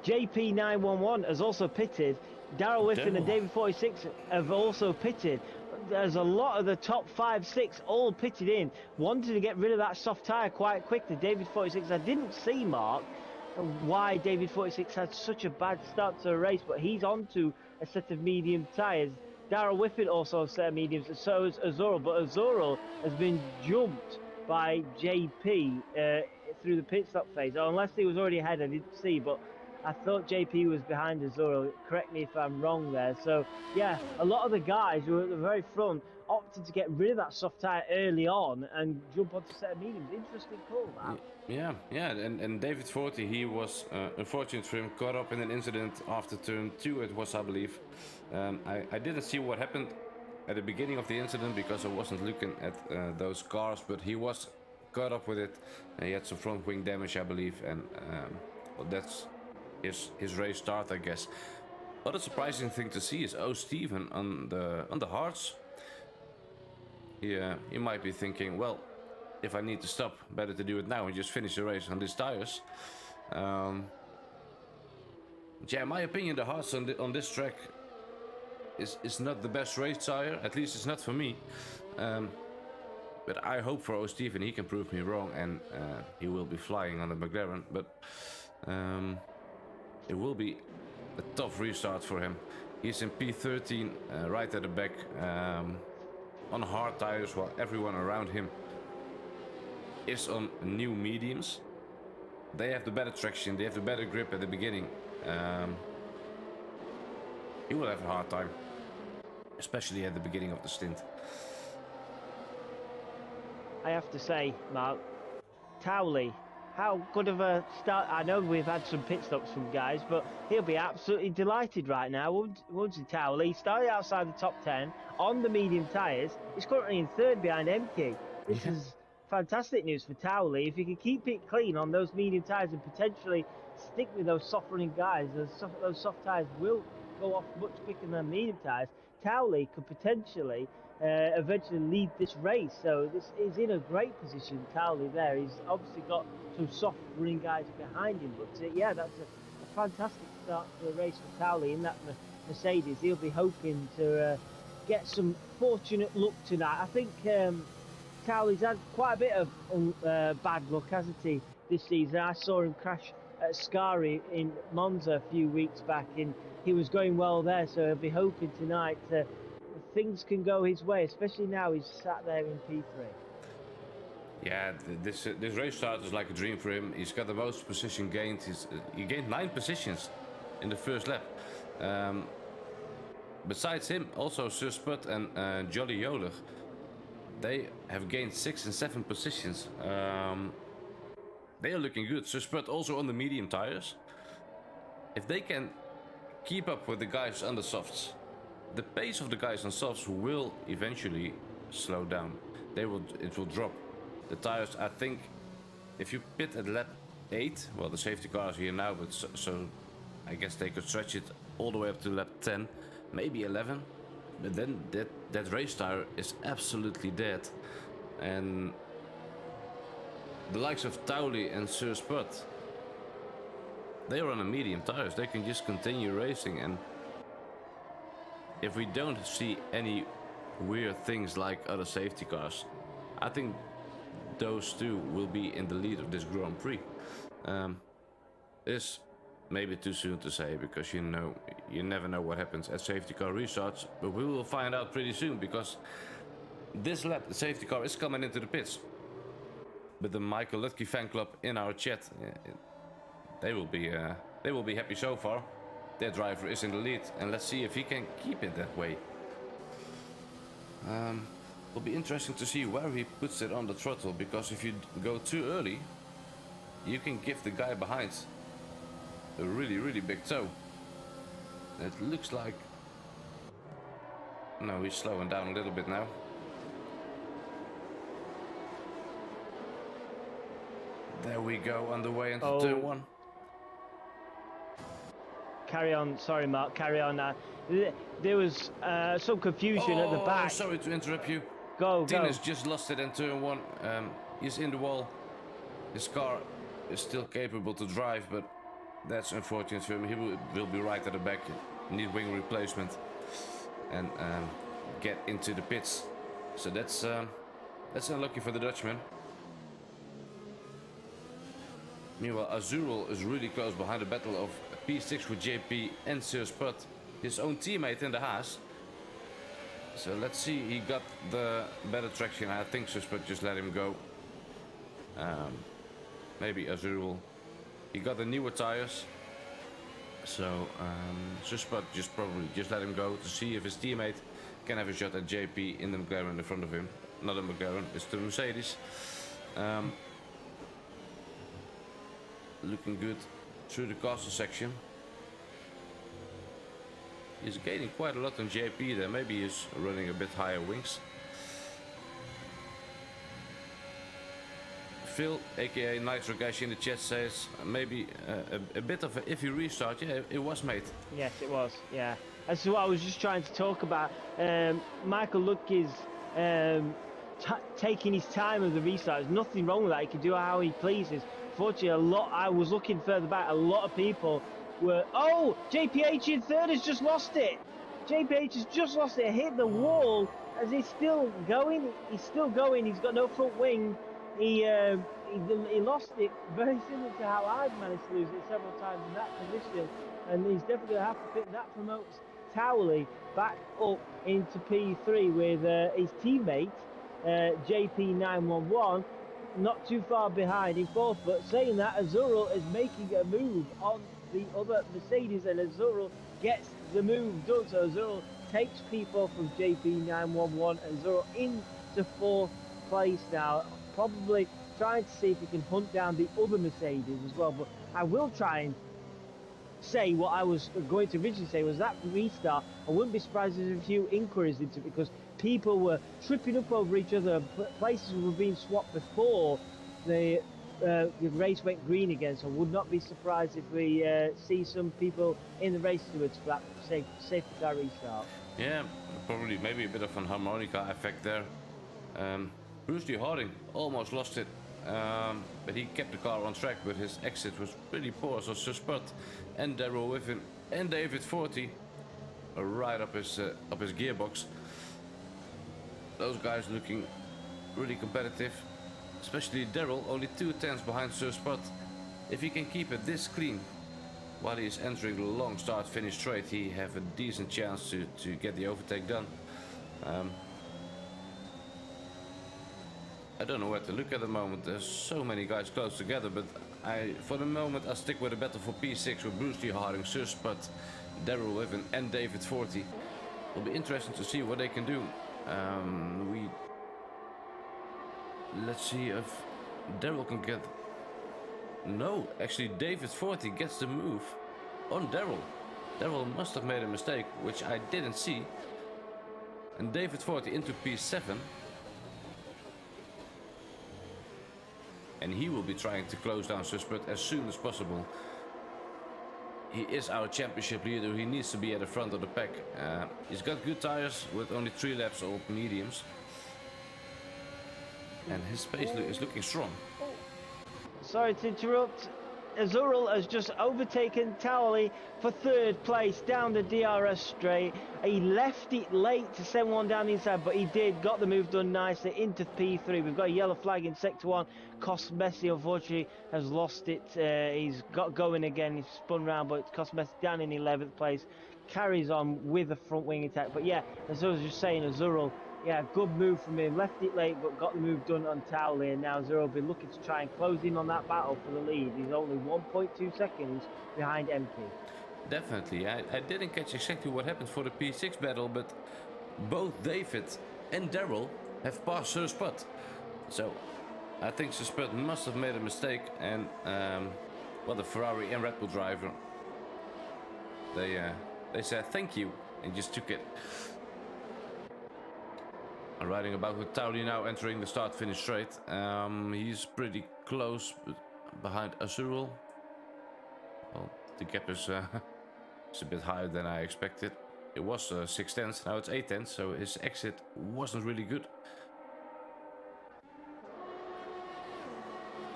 JP911 has also pitted. Daryl Whiffen and David 46 have also pitted. There's a lot of the top 5, 6 all pitted in. Wanted to get rid of that soft tyre quite quickly. David 46, I didn't see, Mark, why David 46 had such a bad start to the race, but he's onto a set of medium tyres. Daryl Whiffen also has a set of mediums, and so is Azuril, but Azuril has been jumped by JP through the pit stop phase. Oh, unless he was already ahead, I didn't see, but I thought JP was behind Azuril. Correct me if I'm wrong there. So yeah, a lot of the guys who were at the very front opted to get rid of that soft tyre early on and jump onto a set of mediums. Interesting call, that. Yeah, and David 40, he was, unfortunate for him, caught up in an incident after turn 2, it was, I believe. I didn't see what happened at the beginning of the incident because I wasn't looking at those cars, but he was caught up with it. He had some front wing damage, I believe, and well, that's his race start, I guess. Other surprising thing to see is Stephen on the hards. He might be thinking, well, if I need to stop, better to do it now and just finish the race on these tires. Yeah, in my opinion, the hards on this track is not the best race tire. At least it's not for me. But I hope for Stephen he can prove me wrong and he will be flying on the McLaren. But it will be a tough restart for him. He's in P13, right at the back, on hard tires, while everyone around him is on new mediums. They have the better traction, they have the better grip at the beginning. He will have a hard time, especially at the beginning of the stint. I have to say, Mark, Towley, how good of a start. I know we've had some pit stops from guys, but he'll be absolutely delighted right now, won't he, Towley? He started outside the top 10 on the medium tyres. He's currently in third behind Emke. This is fantastic news for Towley. If he can keep it clean on those medium tyres and potentially stick with those soft running guys, those soft tyres will go off much quicker than medium tyres. Towley could potentially eventually lead this race, so this is in a great position. Towley there, he's obviously got some soft running guys behind him, but yeah, that's a fantastic start to the race for Towley in that Mercedes. He'll be hoping to get some fortunate luck tonight. I think Towley's had quite a bit of bad luck, hasn't he, this season? I saw him crash at Scari in Monza a few weeks back, and he was going well there, so he'll be hoping tonight things can go his way, especially now he's sat there in P3. Yeah, this race start is like a dream for him. He's got the most position gained. He gained 9 positions in the first lap. Besides him, also Sir Spud and Jolly Yoder, they have gained 6 and 7 positions. They are looking good. Sir Spud also on the medium tires. If they can keep up with the guys on the softs, the pace of the guys on softs will eventually slow down. It will drop. The tires, I think, if you pit at lap 8, well, the safety car is here now, but so I guess they could stretch it all the way up to lap 10, maybe 11. But then that race tire is absolutely dead. And the likes of Towley and Sir Spud, they are on the medium tires. They can just continue racing. And if we don't see any weird things like other safety cars, I think those two will be in the lead of this Grand Prix. It's maybe too soon to say, because you never know what happens at safety car restarts, but we will find out pretty soon, because this lap the safety car is coming into the pits. But the Michael Lutke fan club in our chat, they will be happy so far. Their driver is in the lead, and let's see if he can keep it that way. It'll be interesting to see where he puts it on the throttle, because if you go too early, you can give the guy behind a really big toe. It looks like... No, he's slowing down a little bit now. There we go, on the way into turn 1. Carry on, sorry Mark, carry on. There was some confusion at the back. Sorry to interrupt you. Go. Tina's just lost it in turn 1. He's in the wall. His car is still capable to drive, but that's unfortunate for him. He will be right at the back. Need wing replacement and get into the pits. So that's unlucky for the Dutchman. Meanwhile, Azurul is really close behind the battle of P6 with JP and Sir Spud, his own teammate in the Haas. So let's see, he got the better traction. I think Sir Spud just let him go. Maybe Azurul. He got the newer tires. So Sir Spud probably just let him go to see if his teammate can have a shot at JP in the McLaren in front of him. Not a McLaren, it's the Mercedes. Looking good through the castle section. He's gaining quite a lot on JP there. Maybe he's running a bit higher wings. Phil, aka Nitro Gash in the chat, says maybe a bit of an iffy restart. Yeah, it was, mate. Yes, it was. Yeah, that's what I was just trying to talk about. Michael Lutke's taking his time with the restart. There's nothing wrong with that. He can do how he pleases. Fortunately, I was looking further back. A lot of people were. Oh, JPH in third has just lost it. JPH has just lost it. Hit the wall as he's still going. He's still going. He's got no front wing. He lost it, very similar to how I've managed to lose it several times in that position, and he's definitely going to have to pick that. Promotes Towley back up into P3 with his teammate JP911 not too far behind in fourth. But saying that, Azurul is making a move on the other Mercedes, and Azurul gets the move done. So Azurul takes P4 from JP911, and Azurul into fourth place now. Probably trying to see if he can hunt down the other Mercedes as well. But I will try and say what I was going to originally say, was that restart. I wouldn't be surprised if there's a few inquiries into it, because people were tripping up over each other. Places were being swapped before the race went green again. So I would not be surprised if we see some people in the race afterwards for that safety car restart. Yeah, probably maybe a bit of an harmonica effect there. Bruce D. Harding almost lost it, but he kept the car on track, but his exit was pretty poor. So Sir Spud and Darryl with him and David 40 are right up his gearbox. Those guys looking really competitive, especially Darryl, only 2 tenths behind Sir Spud. If he can keep it this clean while he's entering the long start-finish straight, he have a decent chance to get the overtake done. I don't know where to look at the moment. There's so many guys close together, but for the moment, I stick with a battle for P6 with Bruce Lee, Harding, Susput, Daryl Wiven, and David 40. It'll be interesting to see what they can do. Let's see if Daryl can get... No, actually David 40 gets the move on Daryl. Daryl must have made a mistake, which I didn't see. And David 40 into P7. And he will be trying to close down Suspect as soon as possible. He is our championship leader. He needs to be at the front of the pack. He's got good tires with only 3 laps of mediums. And his pace is looking strong. Sorry to interrupt. Azuril has just overtaken Towley for 3rd place down the DRS straight. He left it late to send one down the inside, but he got the move done nicely into P3. We've got a yellow flag in sector 1. Messi unfortunately has lost it. He's got going again. He's spun round, but Messi down in 11th place. Carries on with a front wing attack. But yeah, as I was just saying, Azuril, yeah, good move from him. Left it late, but got the move done on Towley. And now Azuril will be looking to try and close in on that battle for the lead. He's only 1.2 seconds behind MP. Definitely. I didn't catch exactly what happened for the P6 battle, but both David and Daryl have passed Sir Spud. So I think Sir Spud must have made a mistake, and well, the Ferrari and Red Bull driver, they said thank you and just took it. I'm riding about with Towley now entering the start-finish straight. He's pretty close behind Azuril. Well, the gap is it's a bit higher than I expected. It was 6 tenths, now it's 8 tenths, so his exit wasn't really good.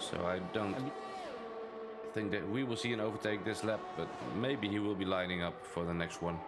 So I don't think that we will see an overtake this lap, but maybe he will be lining up for the next one.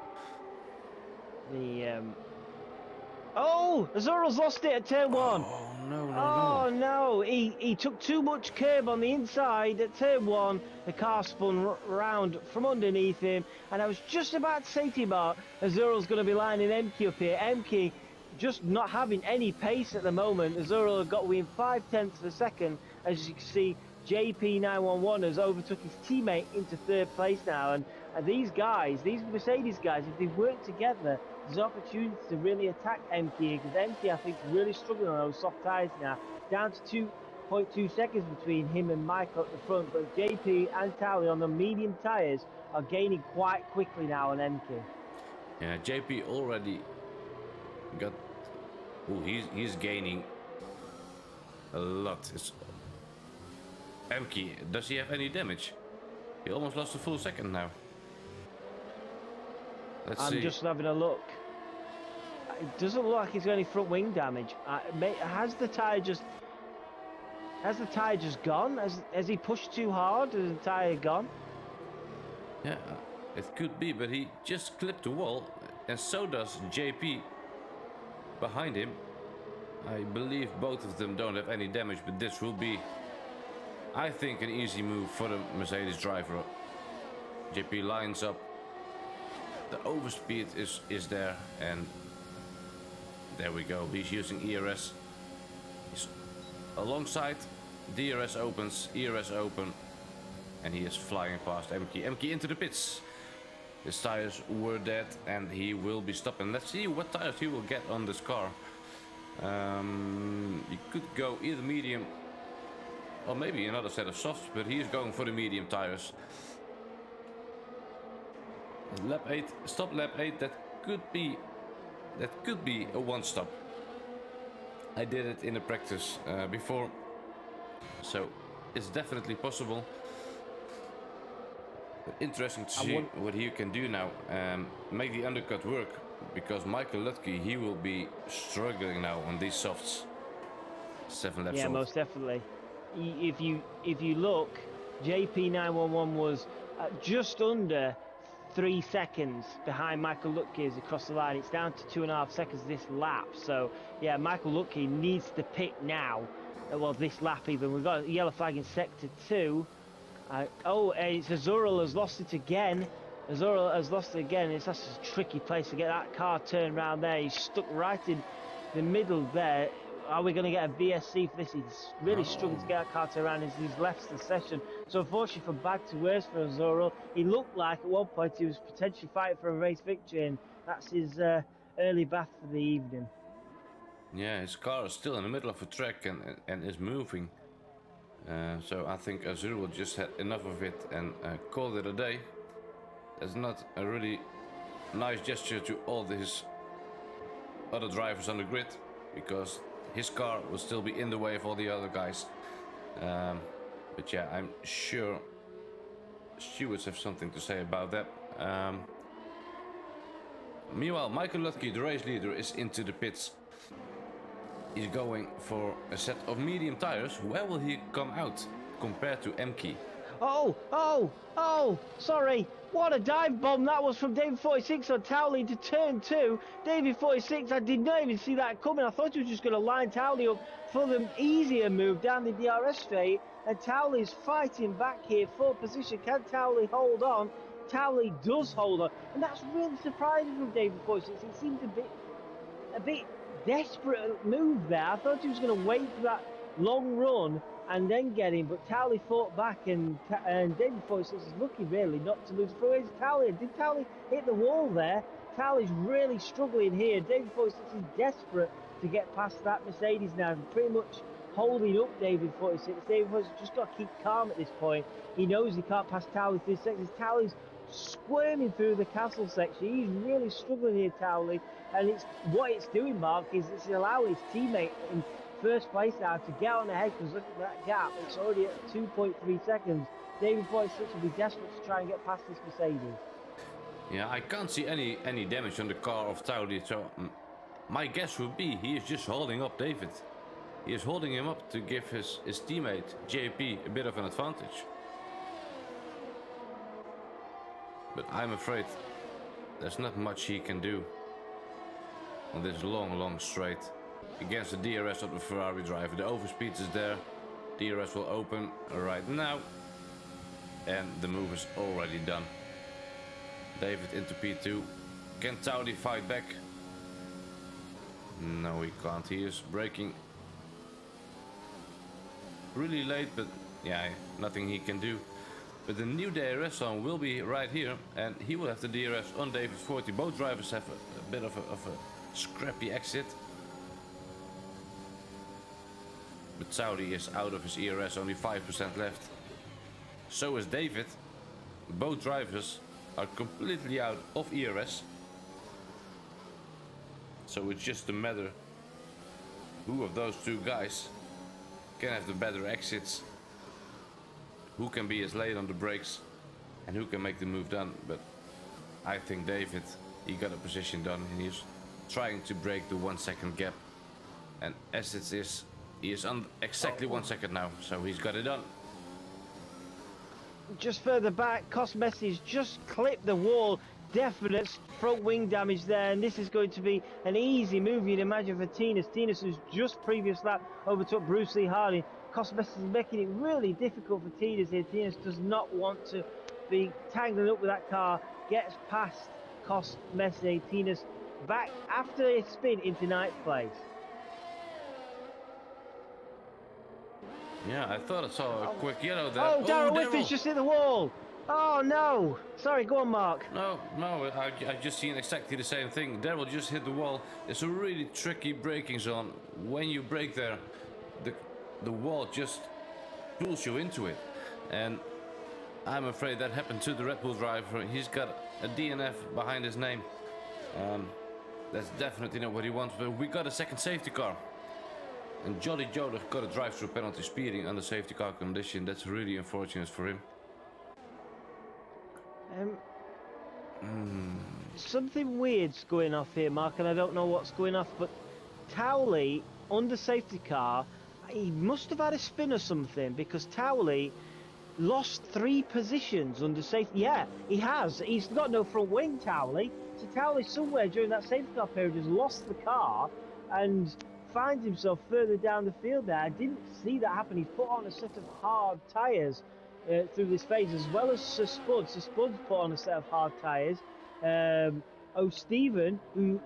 Oh, Azuril's lost it at turn 1. Oh no, no. He took too much curb on the inside at turn 1. The car spun round from underneath him, and I was just about to say to you, Mark, Azuril's going to be lining Emke up here. Emke just not having any pace at the moment. Azuril got within 5 tenths of a second. As you can see, JP911 has overtook his teammate into 3rd place now, and these guys, these Mercedes guys, if they work together, there's opportunity to really attack Emke, because Emke, I think, is really struggling on those soft tyres now. Down to 2.2 seconds between him and Michael at the front, but JP and Towley on the medium tyres are gaining quite quickly now on Emke. Yeah, JP already got... Oh, he's gaining a lot. Emke, does he have any damage? He almost lost a full second now. I'm just having a look. It doesn't look like he's got any front wing damage. Has the tyre just gone? Has he pushed too hard? Has the tyre gone? Yeah, it could be, but he just clipped the wall, and so does JP behind him. I believe both of them don't have any damage, but this will be, I think, an easy move for the Mercedes driver. JP lines up. The overspeed is there, and there we go. He's using ERS. He's alongside. DRS opens, ERS open, and he is flying past Emke. Emke into the pits. His tires were dead, and he will be stopping. Let's see what tires he will get on this car. You could go either medium or maybe another set of softs, but he is going for the medium tires. Lap 8, stop lap 8, that could be a one stop. I did it in a practice before, so it's definitely possible. But interesting to see what he can do now. Make the undercut work, because Michael Lutke, he will be struggling now on these softs. 7 laps. Yeah, off. Most definitely. If you look, JP911 was just under 3 seconds behind Michael Lutke as he crossed the line. It's down to 2.5 seconds this lap. So yeah, Michael Lutke needs to pit now. Well, this lap even. We've got a yellow flag in sector 2. It's Azuril has lost it again. Azuril has lost it again. It's such a tricky place to get that car turned around there. He's stuck right in the middle there are we going to get a VSC for this? He's really struggling to get that car to around as he's left the session. So unfortunately for bad to worse for Azzurro, he looked like at one point he was potentially fighting for a race victory, and that's his early bath for the evening. Yeah, his car is still in the middle of a track and is moving. So I think Azzurro just had enough of it and called it a day. That's not a really nice gesture to all his other drivers on the grid, because his car will still be in the way of all the other guys. But yeah, I'm sure stewards have something to say about that. Meanwhile, Michael Lutke, the race leader, is into the pits. He's going for a set of medium tires. Where will he come out compared to Emke? Oh, sorry. What a dive bomb that was from David 46 on Towley to turn 2. David 46, I did not even see that coming. I thought he was just going to line Towley up for the easier move down the DRS straight. And Towley's fighting back here, full position. Can Towley hold on? Towley does hold on. And that's really surprising from David 46. It seemed a bit desperate move there. I thought he was going to wait for that long run and then get him, but Towley fought back, and David 46 is lucky really not to lose. For his Towley, did Towley hit the wall there? Towley's really struggling here. David 46 is desperate to get past that Mercedes now, pretty much holding up David 46. David 46 just got to keep calm at this point. He knows he can't pass Towley through sections. Towley's squirming through the castle section. He's really struggling here, Towley, and what it's doing, Mark, is it's allowing his teammate in first place now to get on ahead, because look at that gap, it's already at 2.3 seconds. David 46 will be desperate to try and get past this Mercedes. Yeah, I can't see any damage on the car of Towley, so my guess would be he is just holding up David. He is holding him up to give his teammate JP a bit of an advantage. But I'm afraid there's not much he can do on this long straight against the DRS of the Ferrari driver. The overspeed is there. DRS will open right now, and the move is already done. David into P2. Can Towley fight back? No, he can't. He is braking really late, but yeah, nothing he can do. But the new DRS zone will be right here, and he will have the DRS on David 40. Both drivers have a bit of a scrappy exit. But Towley is out of his ERS, only 5% left. So is David. Both drivers are completely out of ERS. So it's just a matter who of those two guys can have the better exits, who can be as late on the brakes, and who can make the move done. But I think David, he got a position done, and he's trying to break the 1 second gap. And as it is, he is on exactly 1 second now, so he's got it done. Just further back, Cosmesi's just clipped the wall. Definite front wing damage there, and this is going to be an easy move, you'd imagine, for Tinas. Tinas, who's just previous lap overtook Bruce Lee Harding. Cosmes is making it really difficult for Tinas here. Tinas does not want to be tangling up with that car. Gets past Cosmesi. Tinas back after a spin into ninth place. Yeah, I thought I saw a quick yellow there. Oh, Darrell Whitfield just hit the wall. Oh no! Sorry, go on, Mark. No, I just seen exactly the same thing. Darrell just hit the wall. It's a really tricky braking zone. When you brake there, the wall just pulls you into it. And I'm afraid that happened to the Red Bull driver. He's got a DNF behind his name. That's definitely not what he wants, but we got a second safety car. And Jolly Joe got a drive-through penalty speeding under safety car condition. That's really unfortunate for him. Something weird's going off here, Mark, and I don't know what's going off, but Towley, under safety car, he must have had a spin or something, because Towley lost 3 positions under safety. Yeah, he has. He's got no front wing, Towley. So Towley somewhere during that safety car period has lost the car and finds himself further down the field there. I didn't see that happen. He put on a set of hard tyres through this phase, as well as Sir Spud. Sir Spud's put on a set of hard tyres. Stephen, who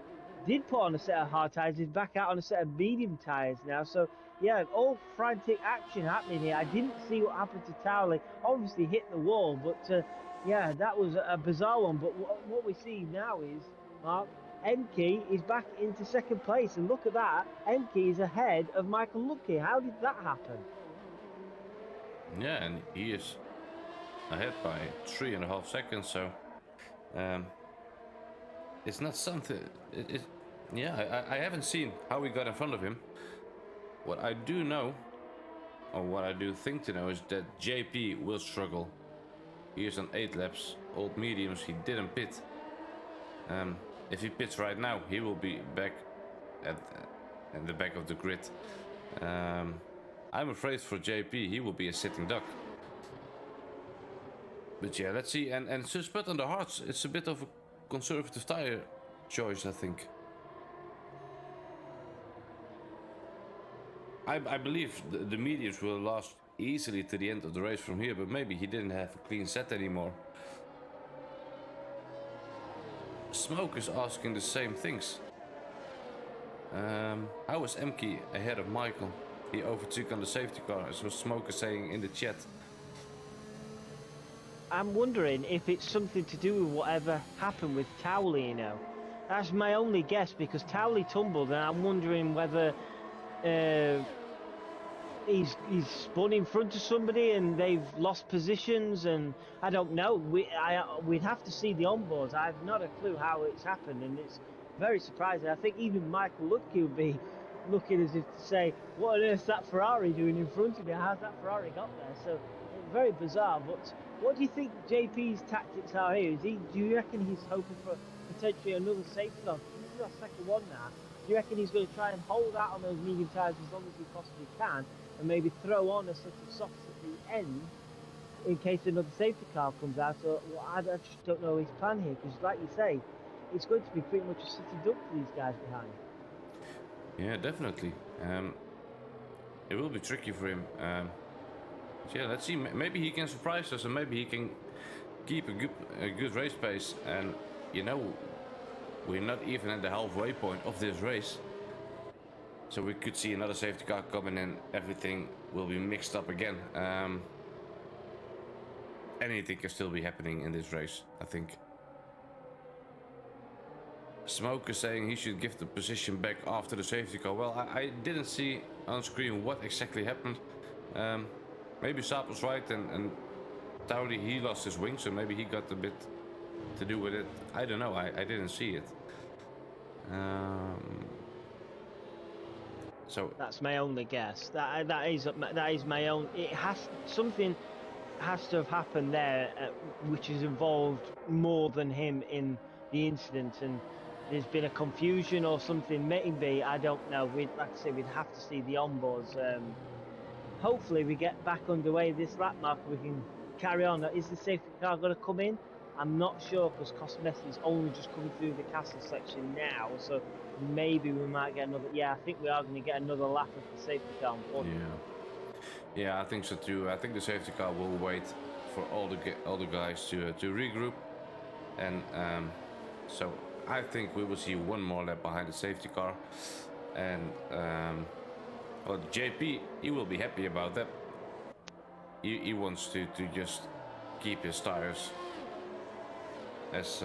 did put on a set of hard tyres. He's back out on a set of medium tyres now. So yeah, all frantic action happening here. I didn't see what happened to Towley. Obviously hit the wall, but yeah, that was a bizarre one. But what we see now is, Mark, Emke is back into second place, and look at that. Emke is ahead of Michael Lucky. How did that happen? Yeah, and he is ahead by 3.5 seconds. So it's not something. Yeah, I haven't seen how he got in front of him. What I do know, or what I do think to know, is that JP will struggle. He is on 8 laps, old mediums. He didn't pit. If he pits right now, he will be back at the back of the grid. I'm afraid for JP, he will be a sitting duck. But yeah, let's see. And Suspect on the hards, it's a bit of a conservative tire choice, I think. I believe the mediums will last easily to the end of the race from here, but maybe he didn't have a clean set anymore. Smoke is asking the same things. How is Emke ahead of Michael? He overtook on the safety car, as was Smoke is saying in the chat. I'm wondering if it's something to do with whatever happened with Towley, you know. That's my only guess, because Towley tumbled, and I'm wondering whether he's spun in front of somebody and they've lost positions, and I don't know. We'd have to see the onboards. I have not a clue how it's happened, and it's very surprising. I think even Michael Lucky would be looking as if to say, what on earth's that Ferrari doing in front of me? How's that Ferrari got there? So very bizarre. But what do you think JP's tactics are here? Do you reckon he's hoping for potentially another safety car? This is our second one now. Do you reckon he's going to try and hold out on those medium tyres as long as he possibly can, and maybe throw on a set of softs at the end in case another safety car comes out? Or I just don't know his plan here, because like you say, it's going to be pretty much a sitting duck for these guys behind. Yeah, definitely. It will be tricky for him. Yeah, let's see. Maybe he can surprise us, and maybe he can keep a good race pace. And you know, we're not even at the halfway point of this race, so we could see another safety car coming in. Everything will be mixed up again. Anything can still be happening in this race, I think. Smoke is saying he should give the position back after the safety car. Well, I didn't see on screen what exactly happened. Maybe Saab was right, and Tauri, he lost his wing, so maybe he got a bit to do with it. I don't know. I didn't see it. So that's my only guess. That is my own. Something has to have happened there, which has involved more than him in the incident, and there's been a confusion or something. Maybe, I don't know. Like I say, we'd have to see the onboards. Hopefully, we get back underway this lap, Mark. We can carry on. Is the safety car going to come in? I'm not sure, because Cosmesi is only just coming through the castle section now, so maybe we might get another. Yeah, I think we are going to get another lap of the safety car. Yeah, I think so too. I think the safety car will wait for all the guys to regroup, and so I think we will see one more lap behind the safety car, and well, JP, he will be happy about that. He wants to just keep his tires as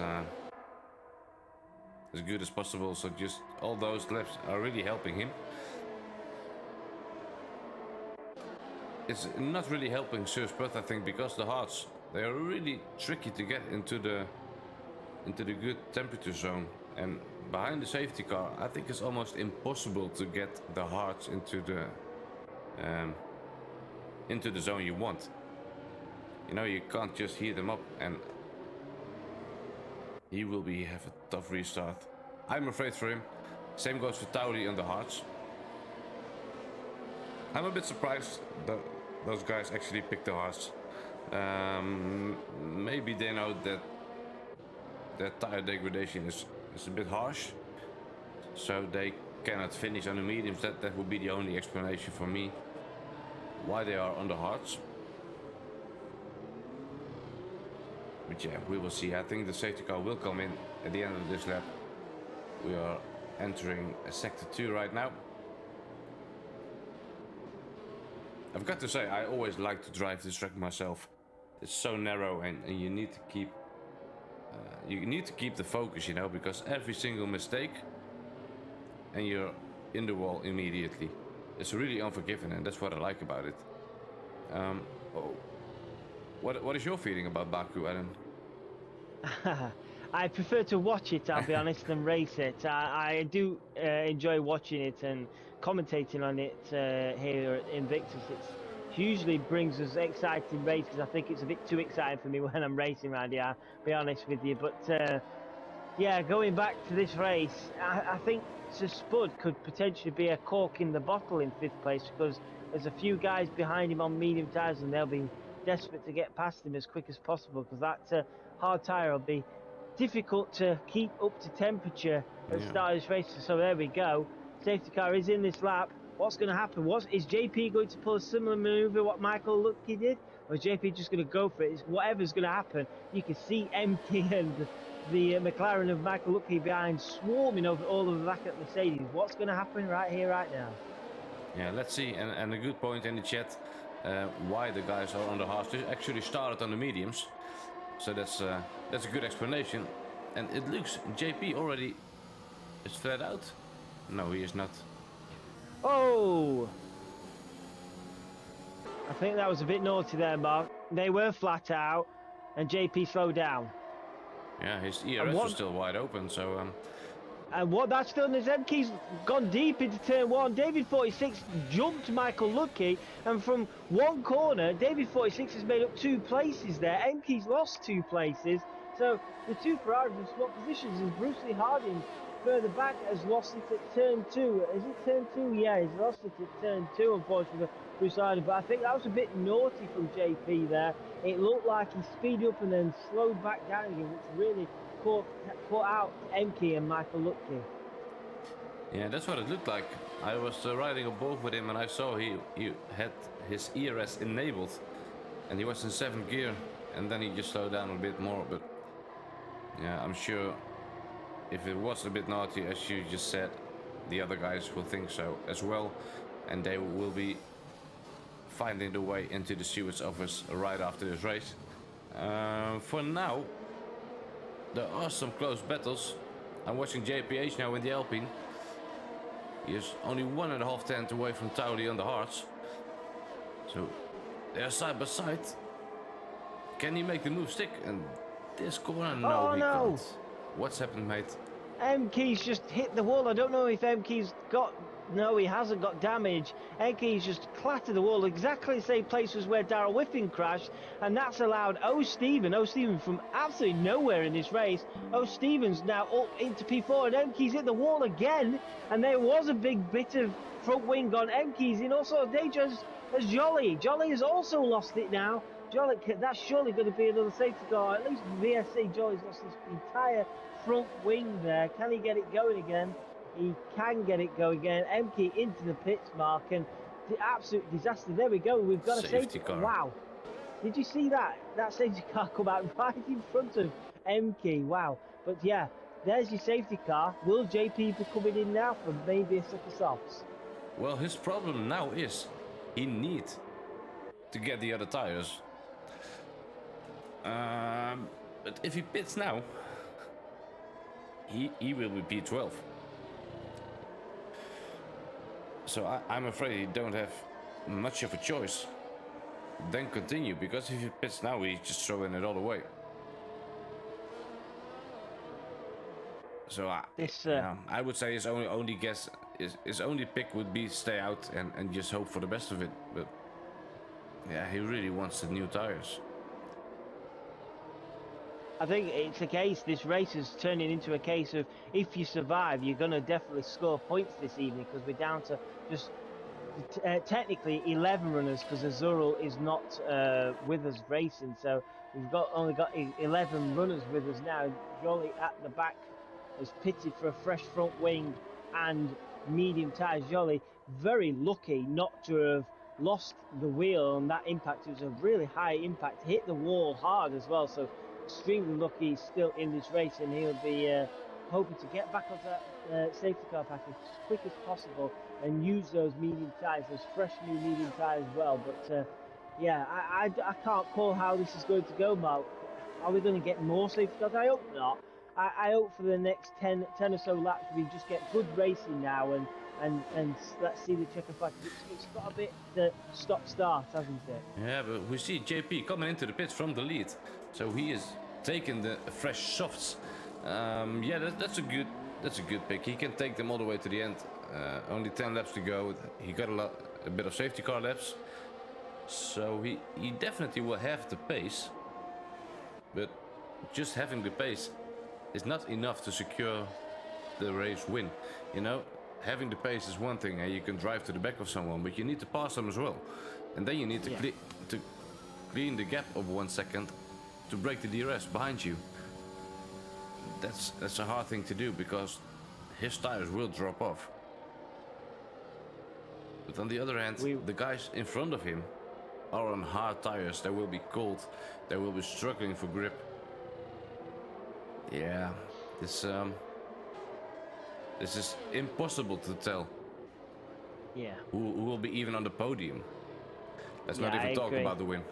good as possible. So just all those laps are really helping him. It's not really helping Suspect, I think, because the hards, they are really tricky to get into the good temperature zone, and behind the safety car I think it's almost impossible to get the hards into the zone you want. You know, you can't just heat them up, and he will have a tough restart. I'm afraid for him. Same goes for Tauri on the hards. I'm a bit surprised that those guys actually picked the hards. Maybe they know that tire degradation is a bit harsh, so they cannot finish on the mediums. That would be the only explanation for me why they are on the hards. But yeah, we will see. I think the safety car will come in at the end of this lap. We are entering sector 2 right now. I've got to say, I always like to drive this track myself. It's so narrow, and you need to keep the focus, you know, because every single mistake and you're in the wall immediately. It's really unforgiving, and that's what I like about it. What is your feeling about Baku, Adam? I prefer to watch it, I'll be honest, than race it. I do enjoy watching it and commentating on it here at Invictus. It usually brings us exciting races. I think it's a bit too exciting for me when I'm racing around here, I'll be honest with you. But yeah, going back to this race, I think Sir Spud could potentially be a cork in the bottle in 5th place, because there's a few guys behind him on medium tyres and they'll be desperate to get past him as quick as possible, because that hard tyre will be difficult to keep up to temperature at the start of this race. So there we go. Safety car is in this lap. What's going to happen? Is JP going to pull a similar manoeuvre what Michael Lucky did? Or is JP just going to go for it? Whatever's going to happen, you can see MK and the McLaren of Michael Lucky behind swarming over all of the back at Mercedes. What's going to happen right here, right now? Yeah, let's see. And a good point in the chat why the guys are on the hards. They actually started on the mediums. So that's a good explanation. And it looks JP already is flat out. No, he is not. Oh! I think that was a bit naughty there, Mark. They were flat out, and JP slowed down. Yeah, his ERS was still wide open, so... And what that's done is MK's gone deep into turn 1. David 46 jumped Michael Lucky, and from one corner, David 46 has made up 2 places there. MK's lost 2 places, so the 2 Ferraris have swapped positions, as Bruce Lee Harding further back has lost it at turn 2. Is it turn 2? Yeah, he's lost it at turn 2, unfortunately, for Bruce Harding. But I think that was a bit naughty from JP there. It looked like he speeded up and then slowed back down again, which really caught out MK and Michael Lucky. Yeah, that's what it looked like. I was riding above with him, and I saw he had his ERS enabled, and he was in 7th gear, and then he just slowed down a bit more. But yeah, I'm sure if it was a bit naughty, as you just said, the other guys will think so as well, and they will be finding the way into the steward's office right after this race. For now, there are some close battles. I'm watching JPH now in the Alpine. He is only 1.5 tenths away from Tauli on the hards. So they are side by side. Can he make the move stick? And this corner, no, he can't. What's happened, mate? MK's just hit the wall. I don't know if MK's got... No, he hasn't got damage. MK's just clattered the wall, exactly the same place as where Darrell Whiffin crashed, and that's allowed Stephen from absolutely nowhere in this race. Stephen's now up into P4, and MK's hit the wall again, and there was a big bit of front wing on MK's in all sort of danger as Jolly. Jolly has also lost it now. Jolly, that's surely going to be another safety car. At least VSC Jolly's lost his entire front wing there. Can he get it going again? He can get it going again. MK into the pits, Mark, and the absolute disaster. There we go. We've got a safety car. Wow. Did you see that? That safety car come out right in front of MK. Wow. But yeah, there's your safety car. Will JP be coming in now for maybe a set of softs? Well, his problem now is he needs to get the other tires. But if he pits now, he will be P12. So I'm afraid he don't have much of a choice. Then continue, because if he pits now, he's just throwing it all away. So I would say his only guess, his only pick would be stay out and just hope for the best of it. But yeah, he really wants the new tires. I think it's a case, this race is turning into a case of if you survive, you're going to definitely score points this evening, because we're down to just technically 11 runners, because Azurul is not with us racing. So we've only got 11 runners with us now. Jolly at the back has pitted for a fresh front wing and medium tyres. Jolly very lucky not to have lost the wheel on that impact. It was a really high impact, hit the wall hard as well. So extremely lucky he's still in this race, and he'll be hoping to get back onto that safety car pack as quick as possible and use those medium tyres, those fresh new medium tyres as well. But yeah, I can't call how this is going to go, Mark. Are we going to get more safety cars? I hope not. I hope for the next 10 or so laps we just get good racing now and let's see the Czechoslovakia. It's got a bit stop-start, hasn't it? Yeah, but we see JP coming into the pits from the lead, so he is taking the fresh softs. Yeah, that's a good pick. He can take them all the way to the end. Only 10 laps to go. He got a bit of safety car laps, so he definitely will have the pace. But just having the pace is not enough to secure the race win. You know, having the pace is one thing, and you can drive to the back of someone, but you need to pass them as well, and then you need to clean the gap of 1 second to break the DRS behind you. That's a hard thing to do because his tires will drop off. But on the other hand, the guys in front of him are on hard tires. They will be cold. They will be struggling for grip. Yeah, this is impossible to tell. Yeah. Who will be even on the podium? Let's not even talk about the win.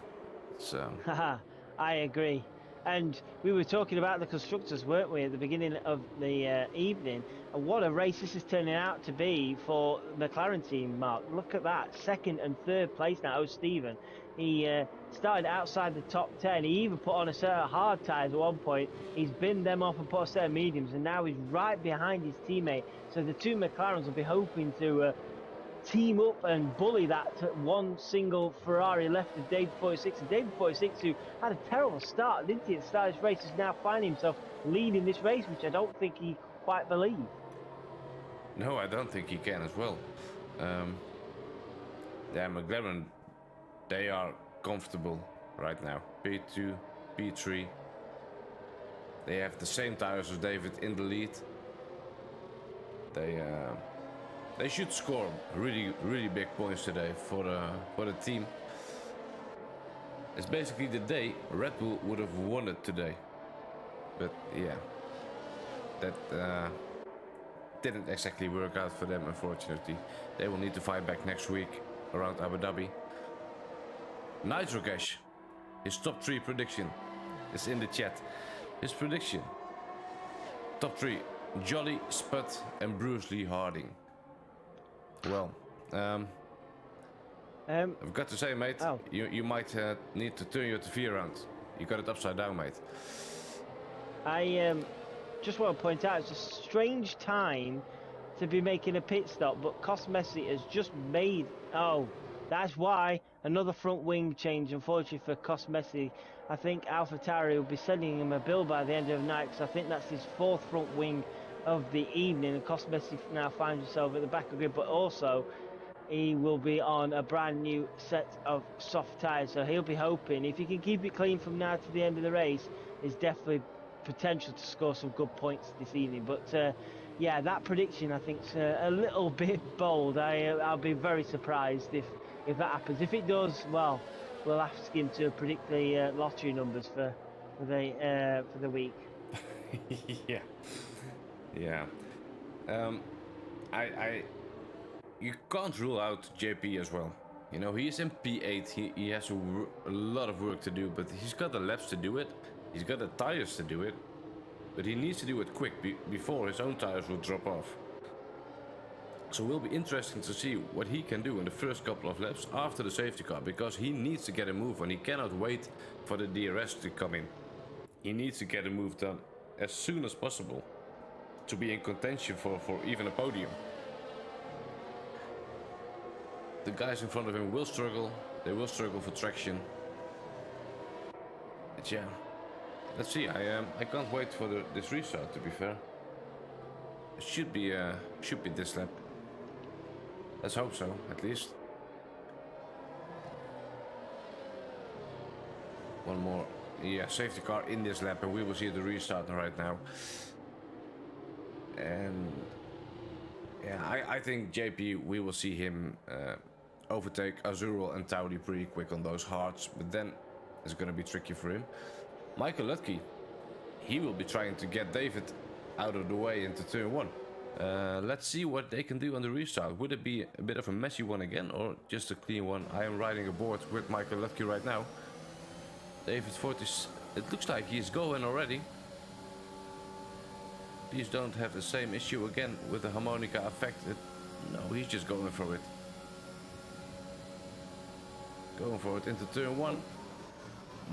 Haha, I agree. And we were talking about the constructors, weren't we, at the beginning of the evening? And what a race this is turning out to be for McLaren team, Mark. Look at that, second and third place now. Oh, Stephen. He started outside the top 10. He even put on a set of hard tyres at one point. He's binned them off and put a set of mediums, and now he's right behind his teammate. So the two McLarens will be hoping to team up and bully that one single Ferrari left of David 46. And David 46, who had a terrible start, didn't he, at the start of this race, is now finding himself leading this race, which I don't think he quite believed. No, I don't think he can as well. Yeah, McLaren, they are comfortable right now. P2, P3. They have the same tires as David in the lead. They should score really big points today for the team. It's basically the day Red Bull would have won it today. But yeah, that didn't exactly work out for them, unfortunately. They will need to fight back next week around Abu Dhabi. Nitro Cash, his top 3 prediction is in the chat. His prediction: top 3, Jolly, Spud and Bruce Lee Harding. Well, I've got to say, mate, you might need to turn your TV around. You got it upside down, mate. I just want to point out, it's a strange time to be making a pit stop, but Cosmesi has just made... Oh, that's why. Another front wing change, unfortunately, for Cosmesi. I think AlphaTauri will be sending him a bill by the end of the night, because I think that's his 4th front wing of the evening, and Cosmesi now finds himself at the back of the grid, but also he will be on a brand new set of soft tyres, so he'll be hoping, if he can keep it clean from now to the end of the race, there's definitely potential to score some good points this evening. But yeah, that prediction I think is a little bit bold. I'll be very surprised if that happens. If it does, well, we'll ask him to predict the lottery numbers for the week. Yeah. You can't rule out JP as well. You know, he is in P8. He has a lot of work to do, but he's got the laps to do it. He's got the tires to do it. But he needs to do it quick before his own tires will drop off. So it will be interesting to see what he can do in the first couple of laps after the safety car, because he needs to get a move on. He cannot wait for the DRS to come in. He needs to get a move done as soon as possible to be in contention for even a podium. The guys in front of him will struggle. They will struggle for traction. But yeah, let's see. I can't wait for this restart, to be fair. It should be this lap. Let's hope so, at least. One more, safety car in this lap, and we will see the restart right now. And yeah, I think JP, we will see him overtake Azuril and Taudi pretty quick on those hards, but then it's going to be tricky for him. Michael Lutke, he will be trying to get David out of the way into turn 1. Let's see what they can do on the restart. Would it be a bit of a messy one again or just a clean one? I am riding aboard with Michael Lutke right now. David 40, it looks like he's going already. Please don't have the same issue again with the harmonica effect. No, he's just going for it. Going for it into turn 1.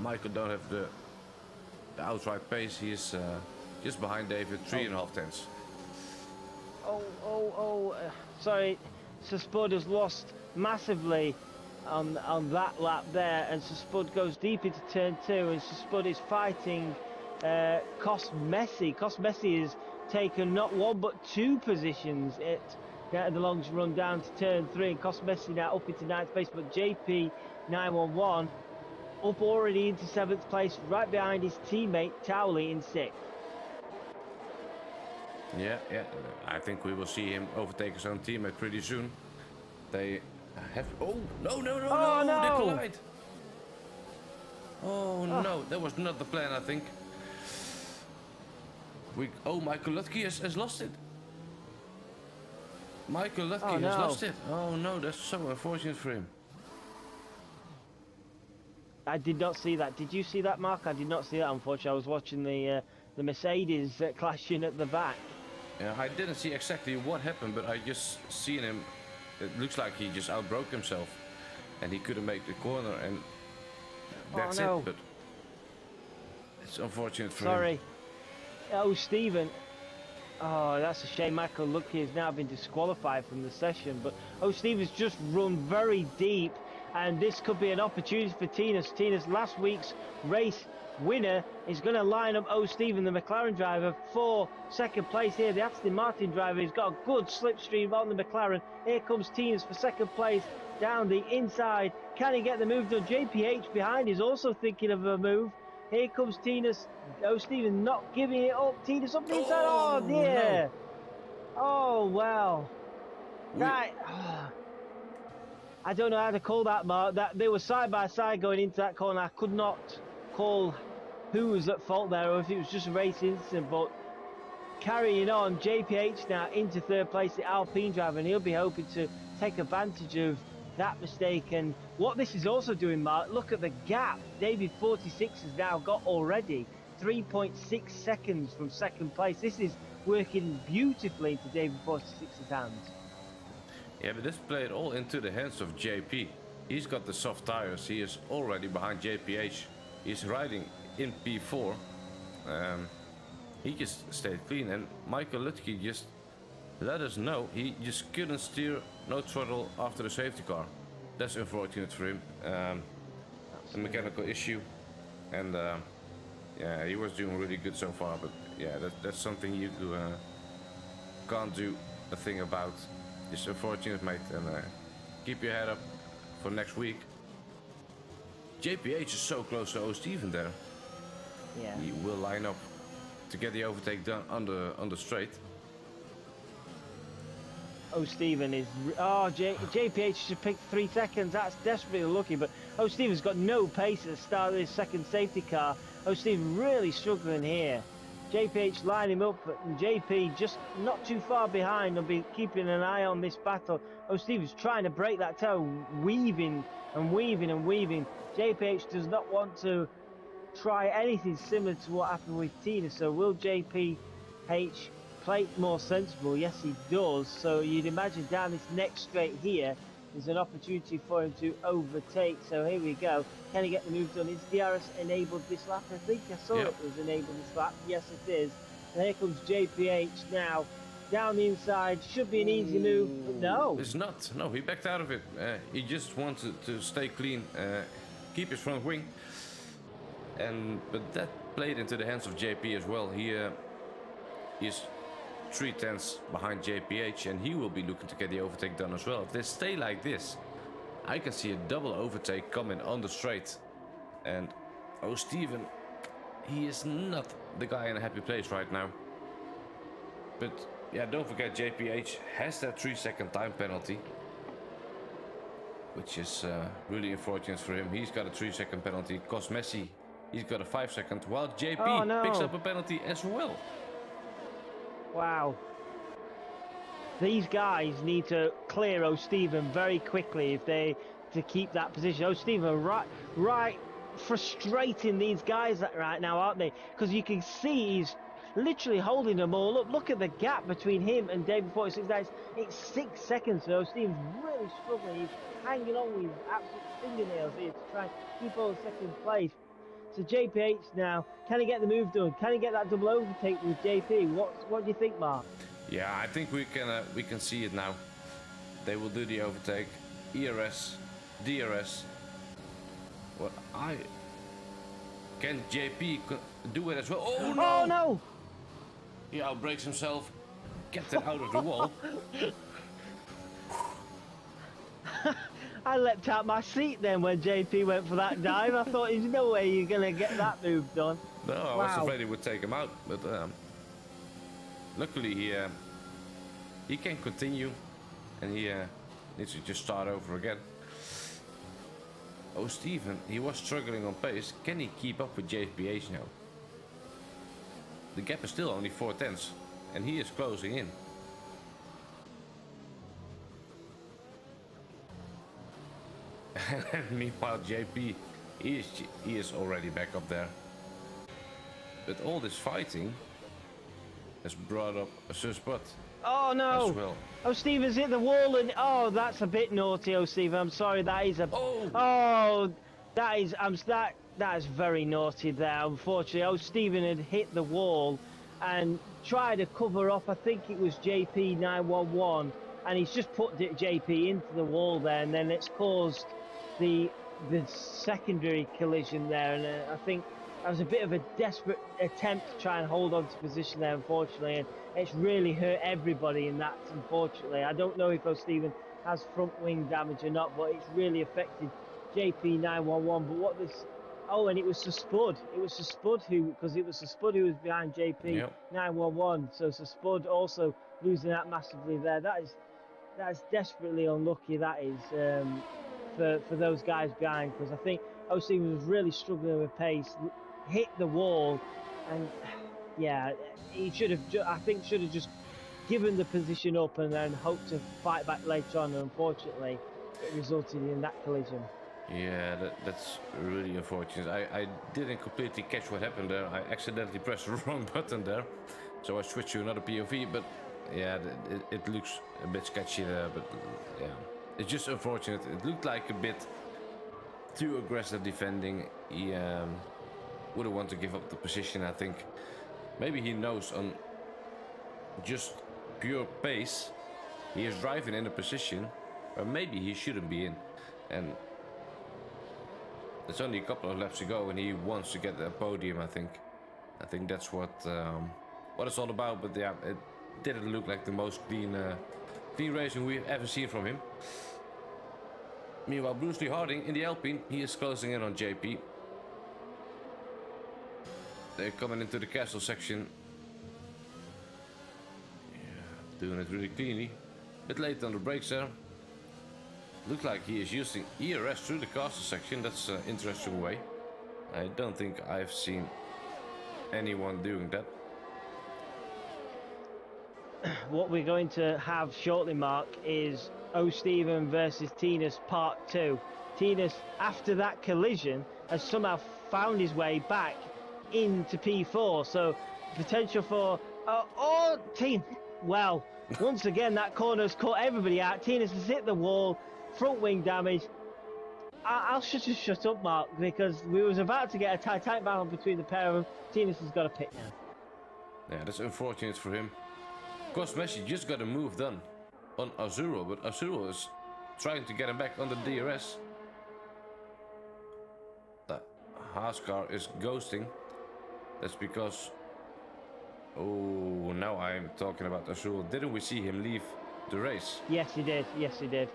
Michael don't have the outright pace. He is just behind David, 3.5 tenths. Sorry, Sir Spud has lost massively on that lap there, and Sir Spud goes deep into turn 2, and Sir Spud is fighting Cost Messi. Cost Messi has taken not 1 but 2 positions at the longs run down to turn 3, and Cost Messi now up into 9th place, but JP 911 up already into 7th place, right behind his teammate Towley in 6th. Yeah, I think we will see him overtake his own teammate pretty soon. They have... Oh, no, they collide. No, that was not the plan, I think. Michael Lutke has lost it. Michael Lutke has lost it. Oh no, that's so unfortunate for him. I did not see that. Did you see that, Mark? I did not see that, unfortunately. I was watching the Mercedes clashing at the back. Yeah, I didn't see exactly what happened, but I just seen him. It looks like he just outbroke himself, and he couldn't make the corner, and that's it. But it's unfortunate for him. Sorry. Oh, Stephen. Oh, that's a shame. Michael Lutke has now been disqualified from the session, but Stephen's just run very deep, and this could be an opportunity for Tinas. Tinas, last week's race winner, is going to line up Stephen, the McLaren driver, for 2nd place here. The Aston Martin driver has got a good slipstream on the McLaren. Here comes Tinas for 2nd place down the inside. Can he get the move done? JPH behind is also thinking of a move. Here comes Tinas. Stephen not giving it up. Tinas up the inside. Oh dear. No. Oh well. Right. I don't know how to call that, Mark. That they were side by side going into that corner. I could not call who was at fault there, or if it was just a race incident. But carrying on, JPH now into 3rd place, the Alpine driver, and he'll be hoping to take advantage of that mistake. And what this is also doing, Mark, look at the gap. David 46 has now got already 3.6 seconds from 2nd place. This is working beautifully into David 46's hands. Yeah, but this played all into the hands of JP. He's got the soft tires. He is already behind JPH. He's riding in P4. He just stayed clean, and Michael Lutke just let us know he just couldn't steer, no throttle after the safety car. That's unfortunate for him. A mechanical issue, and yeah, he was doing really good so far, but yeah, that's something you can't do a thing about. It's unfortunate, mate, and keep your head up for next week. JPH is so close to Stephen there. Yeah. He will line up to get the overtake done on the straight. Stephen is... JPH should pick 3 seconds. That's desperately lucky, but Stephen's got no pace at the start of his 2nd safety car. Stephen really struggling here. JPH lining him up, and JP just not too far behind. I'll be keeping an eye on this battle. Stephen's trying to break that tail, weaving and weaving and weaving. JPH does not want to try anything similar to what happened with Tina. So will JPH play it more sensible? Yes, he does. So you'd imagine down this next straight here, there's an opportunity for him to overtake. So here we go. Can he get the move done? Is DRS enabled this lap? I think I saw it was enabled this lap. Yes, it is. And here comes JPH now. Down the inside. Should be an easy move, but no. It's not. No, he backed out of it. He just wanted to stay clean, keep his front wing. But that played into the hands of JP as well. He is 3 tenths behind JPH, and he will be looking to get the overtake done as well. If they stay like this, I can see a double overtake coming on the straight. And Stephen, he is not the guy in a happy place right now. But yeah, don't forget JPH has that 3-second time penalty, which is really unfortunate for him. He's got a 3-second penalty. Cost Messi, he's got a 5-second, while JP picks up a penalty as well. Wow. These guys need to clear O'Stephen very quickly if they to keep that position. O'Stephen right frustrating these guys right now, aren't they? Because you can see he's literally holding them all up. Look at the gap between him and David 46 guys. It's 6 seconds, so O'Stephen's really struggling. He's hanging on with his absolute fingernails here to try and keep on second place. So JPH now, can he get the move done? Can he get that double overtake with JP? What do you think, Mark? Yeah, I think we can see it now. They will do the overtake. ERS, DRS. What can JP do it as well? Oh no! Oh no! He outbreaks himself. Get that out of the wall. I leapt out my seat then when JP went for that dive. I thought there's no way you're gonna get that move done. No, I was afraid he would take him out, but luckily he can continue, and he needs to just start over again. Oh, Stephen, he was struggling on pace. Can he keep up with JPH now? The gap is still only 4/10, and he is closing in. And meanwhile, JP, he is already back up there. But all this fighting has brought up a suspect. Oh no! As well. Oh, Stephen's hit the wall, and oh, that's a bit naughty. Oh, Stephen, I'm sorry. That is a. Oh, that is. That is very naughty there. Unfortunately, oh, Stephen had hit the wall and tried to cover up. I think it was JP 911, and he's just put JP into the wall there, and then it's caused the secondary collision there, and I think that was a bit of a desperate attempt to try and hold on to position there, unfortunately, and it's really hurt everybody in that, unfortunately. I don't know if O'Stephen has front wing damage or not, but it's really affected JP 911. But what this, oh, and it was Spud. It was Spud who was behind JP 911. So Spud also losing that massively there. That is desperately unlucky. That is. For those guys behind, because I think O'Stephen was really struggling with pace, hit the wall, and yeah, he should have just given the position up and then hoped to fight back later on, and unfortunately it resulted in that collision. Yeah, that's really unfortunate. I didn't completely catch what happened there. I accidentally pressed the wrong button there, so I switched to another POV, but yeah, it looks a bit sketchy there, but yeah. It's just unfortunate. It looked like a bit too aggressive defending. He wouldn't want to give up the position, I think. Maybe he knows on just pure pace he is driving in a position where maybe he shouldn't be in. And it's only a couple of laps to go and he wants to get the podium, I think. I think that's what it's all about. But yeah, it didn't look like the most clean racing we've ever seen from him. Meanwhile, Bruce Lee Harding in the Alpine, he is closing in on JP. They're coming into the castle section. Yeah, doing it really cleanly. Bit late on the brakes there. Looks like he is using ERS through the castle section. That's an interesting way. I don't think I've seen anyone doing that. What we're going to have shortly, Mark, is O'Stephen versus Tinas Part 2. Tinas, after that collision, has somehow found his way back into P4. So, potential for... Well, once again, that corner's caught everybody out. Tinas has hit the wall, front wing damage. I'll just shut up, Mark, because we was about to get a tight battle between the pair of them. Tinas has got a pick now. Yeah, that's unfortunate for him. Of course, Messi just got a move done on Azuro, but Azuro is trying to get him back on the DRS. The Haas car is ghosting. That's because... Oh, now I'm talking about Azuro. Didn't we see him leave the race? Yes, he did. Yes, he did.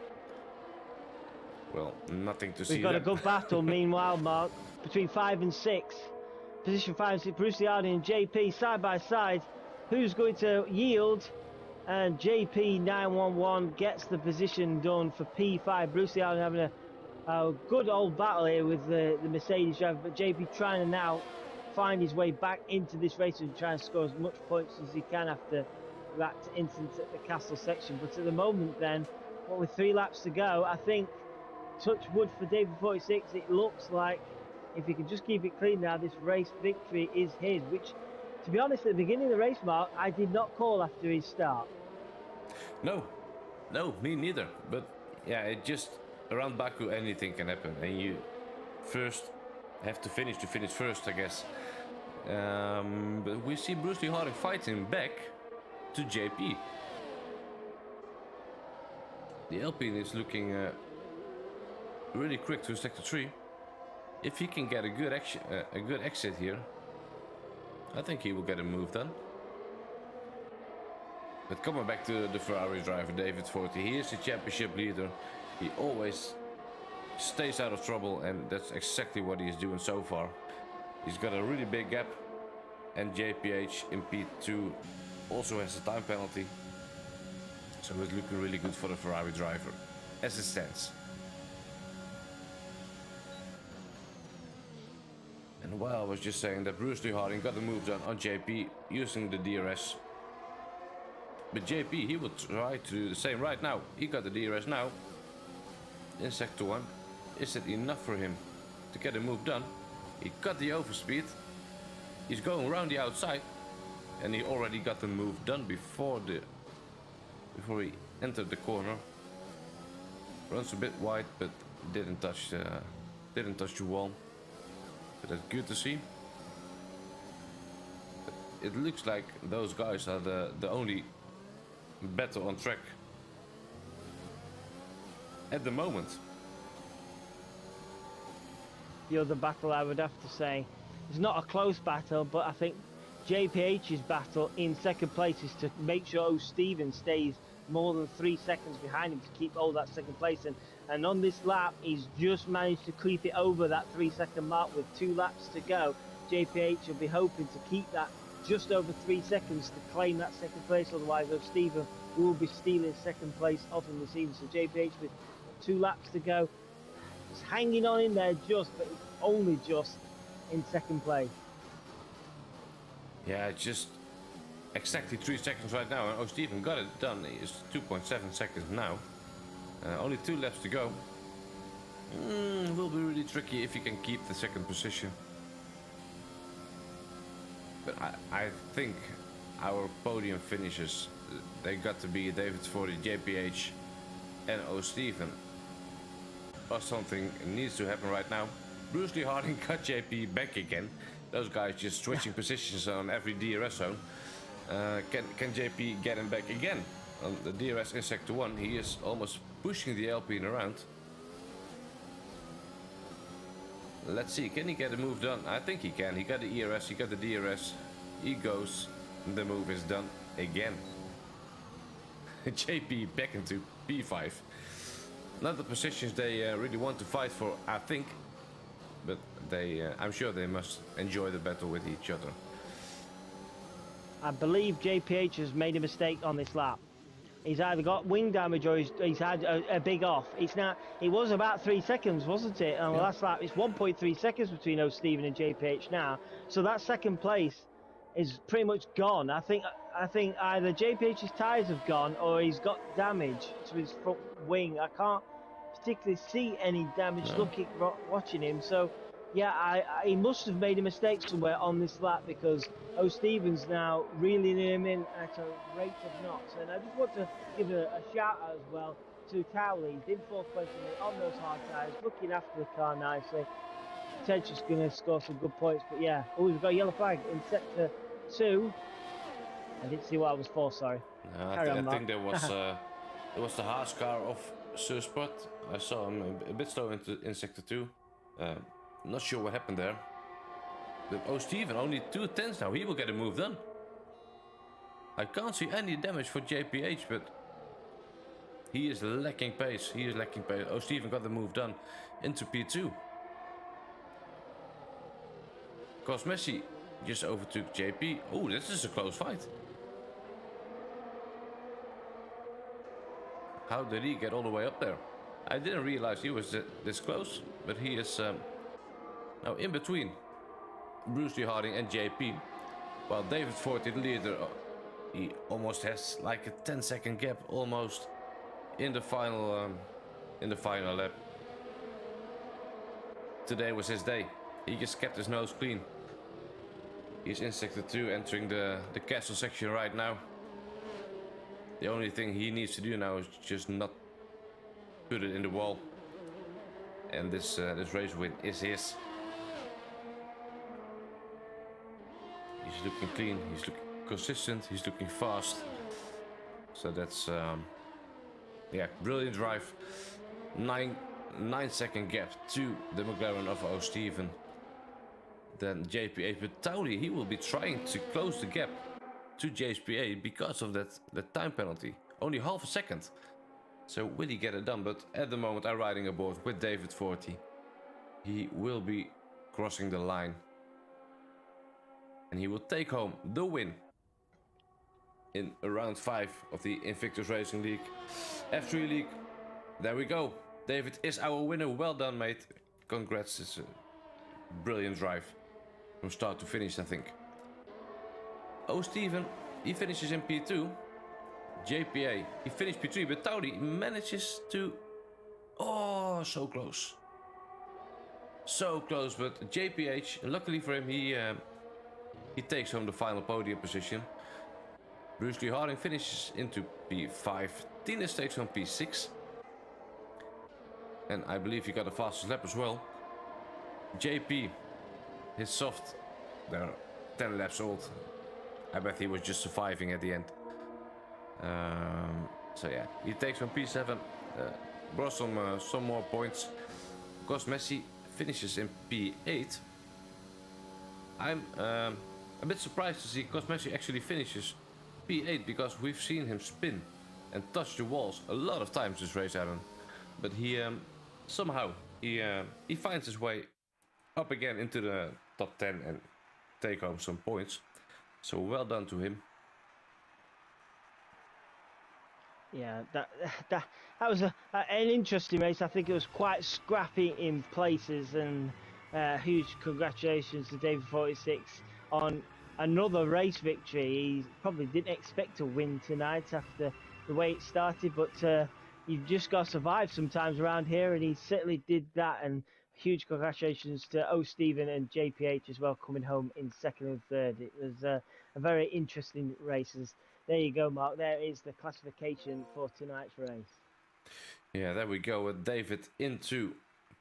Well, nothing to see. We've got a good battle, meanwhile, Mark, between 5 and 6. Position 5 and 6, Bruce Liardi and JP side by side. Who's going to yield? And JP 911 gets the position done for P5. Bruce Liardi having a good old battle here with the Mercedes driver, but JP trying to now find his way back into this race and try and score as much points as he can after that incident at the castle section. But at the moment, then, what with 3 laps to go, I think, touch wood for David 46, it looks like if he can just keep it clean now, this race victory is his. Which, to be honest, at the beginning of the race, Mark, I did not call after his start. No, me neither. But yeah, it just around Baku anything can happen, and you first have to finish first, I guess. But we see Bruce Lee Harding fighting back to JP. The Alpine is looking really quick to sector 3. If he can get a good exit here, I think he will get a move done. But coming back to the Ferrari driver, David 40, he is the championship leader. He always stays out of trouble, and that's exactly what he is doing so far. He's got a really big gap, and JPH in P2 also has a time penalty. So it's looking really good for the Ferrari driver, as it stands. And while I was just saying that Bruce Lee Harding got the move done on JP using the DRS. But JP, he will try to do the same right now. He got the DRS now in sector 1. Is it enough for him to get a move done? He got the overspeed. He's going around the outside, and he already got the move done before he entered the corner. Runs a bit wide, but didn't touch the wall. But that's good to see. But it looks like those guys are the only battle on track at the moment. The other battle, I would have to say, is not a close battle, but I think JPH's battle in second place is to make sure O'Stephen stays more than 3 seconds behind him to keep all that second place. And on this lap, he's just managed to creep it over that 3-second mark with 2 laps to go. JPH will be hoping to keep that just over 3 seconds to claim that second place. Otherwise, O'Stephen will be stealing second place off him this evening. So JPH with 2 laps to go. He's hanging on in there just, but it's only just in second place. Yeah, just exactly 3 seconds right now, and O'Stephen got it done. It's 2.7 seconds now. Only 2 laps to go. Will be really tricky if he can keep the second position. But I think our podium finishes, they got to be David 40, JPH, and O'Stephen. Or something needs to happen right now. Bruce Lee Harding got JP back again. Those guys just switching positions on every DRS zone. Can JP get him back again? On the DRS in sector 1, he is almost pushing the Alpine around. Let's see, can he get a move done? I think he can. He got the ERS, he got the DRS. He goes, the move is done again. JP back into P5. Not the positions they really want to fight for, I think. But I'm sure they must enjoy the battle with each other. I believe JPH has made a mistake on this lap. He's either got wing damage or he's had a big off. It was about 3 seconds, wasn't it? On the last lap, it's 1.3 seconds between O'Stephen and JPH now. So that second place is pretty much gone. I think either JPH's tyres have gone or he's got damage to his front wing. I can't particularly see any damage watching him. So yeah, he must have made a mistake somewhere on this lap, because O'Stephen's now reeling him in at a rate of knots. And I just want to give a shout out as well to Cowley. He's in 4th place on those hard tyres, looking after the car nicely. Potentially going to score some good points. But yeah, we've got a yellow flag in sector 2. I didn't see what I was for, sorry. I think there was the Haas car of Surspot. I saw him a bit slow in sector 2. Not sure what happened there. But O'Stephen, only 2 tenths now. He will get a move done. I can't see any damage for JPH, but he is lacking pace. O'Stephen got the move done into P2. Messi just overtook JP. Oh, this is a close fight. How did he get all the way up there? I didn't realize he was this close, but he is now in between Bruce Lee Harding and JP, while David 40, the leader, He almost has like a 10-second gap almost in the final lap. Today was his day. He just kept his nose clean. He's in sector 2, entering the castle section right now. The only thing he needs to do now is just not put it in the wall. And this race win is his. He's looking clean, he's looking consistent, he's looking fast. So that's, yeah, brilliant drive. 9-second gap to the McLaren of O'Stephen. Then JPA, but Tauri, he will be trying to close the gap to JPA because of that time penalty. Only half a second. So will he get it done? But at the moment I'm riding aboard with David 40. He will be crossing the line. And he will take home the win in round 5 of the Invictus Racing League. F3 League, there we go. David is our winner. Well done, mate. Congrats, it's a brilliant drive. From start to finish, I think. O'Stephen, he finishes in P2. JPA, he finished P3, but Tauri manages to... Oh, so close. So close, but JPH, luckily for him, he takes home the final podium position. Bruce Lee Harding finishes into P5. Tines takes home P6. And I believe he got the fastest lap as well. JP, his soft, they're 10 laps old. I bet he was just surviving at the end. So yeah, he takes home P7. Brought some more points. Cos Messi finishes in P8. I'm a bit surprised to see Cos Messi actually finishes P8 because we've seen him spin and touch the walls a lot of times this race, Aaron. But he somehow he finds his way up again into the top 10 and take home some points. So well done to him. Yeah, that was an interesting race. I think it was quite scrappy in places, and huge congratulations to David 46 on another race victory. He probably didn't expect to win tonight after the way it started, but you've just got to survive sometimes around here, and he certainly did that. And huge congratulations to O'Stephen and JPH as well, coming home in second and third. It was a very interesting races. There you go, Mark. There is the classification for tonight's race. Yeah, there we go. With David into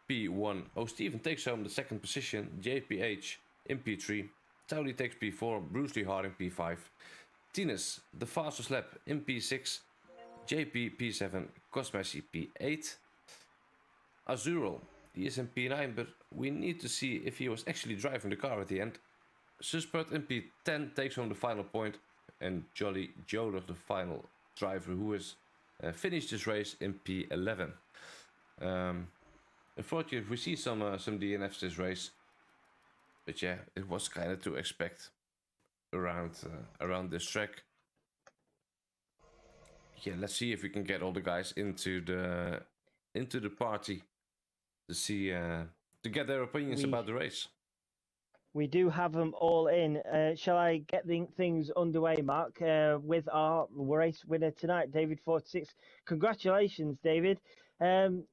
P1. O'Stephen takes home the second position. JPH in P3. Tauri takes P4. Bruce Lee Harding P5. Tines, the fastest lap in P6. JP P7. Cos Messi P8. Azural, he is in P9, but we need to see if he was actually driving the car at the end. Suspert in P10 takes home the final point. And Jolly Joe, the final driver, who has finished this race in P11. Unfortunately, we see some DNFs this race, but yeah, it was kind of to expect around this track. Yeah, let's see if we can get all the guys into the party to see to get their opinions about the race. We do have them all in. Shall I get things underway, Mark, with our race winner tonight, David 46. Congratulations, David. How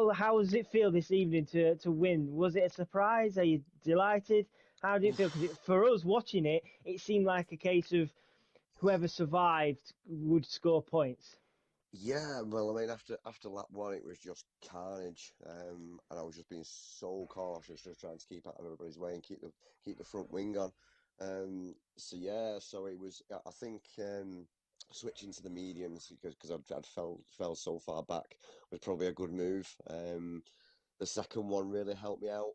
does it feel this evening to win? Was it a surprise? Are you delighted? How did it feel? Because for us watching it, it seemed like a case of whoever survived would score points. Yeah, well, I mean, after lap 1, it was just carnage, and I was just being so cautious, just trying to keep out of everybody's way and keep the front wing on. So it was. I think switching to the mediums because I'd fell so far back was probably a good move. The second one really helped me out,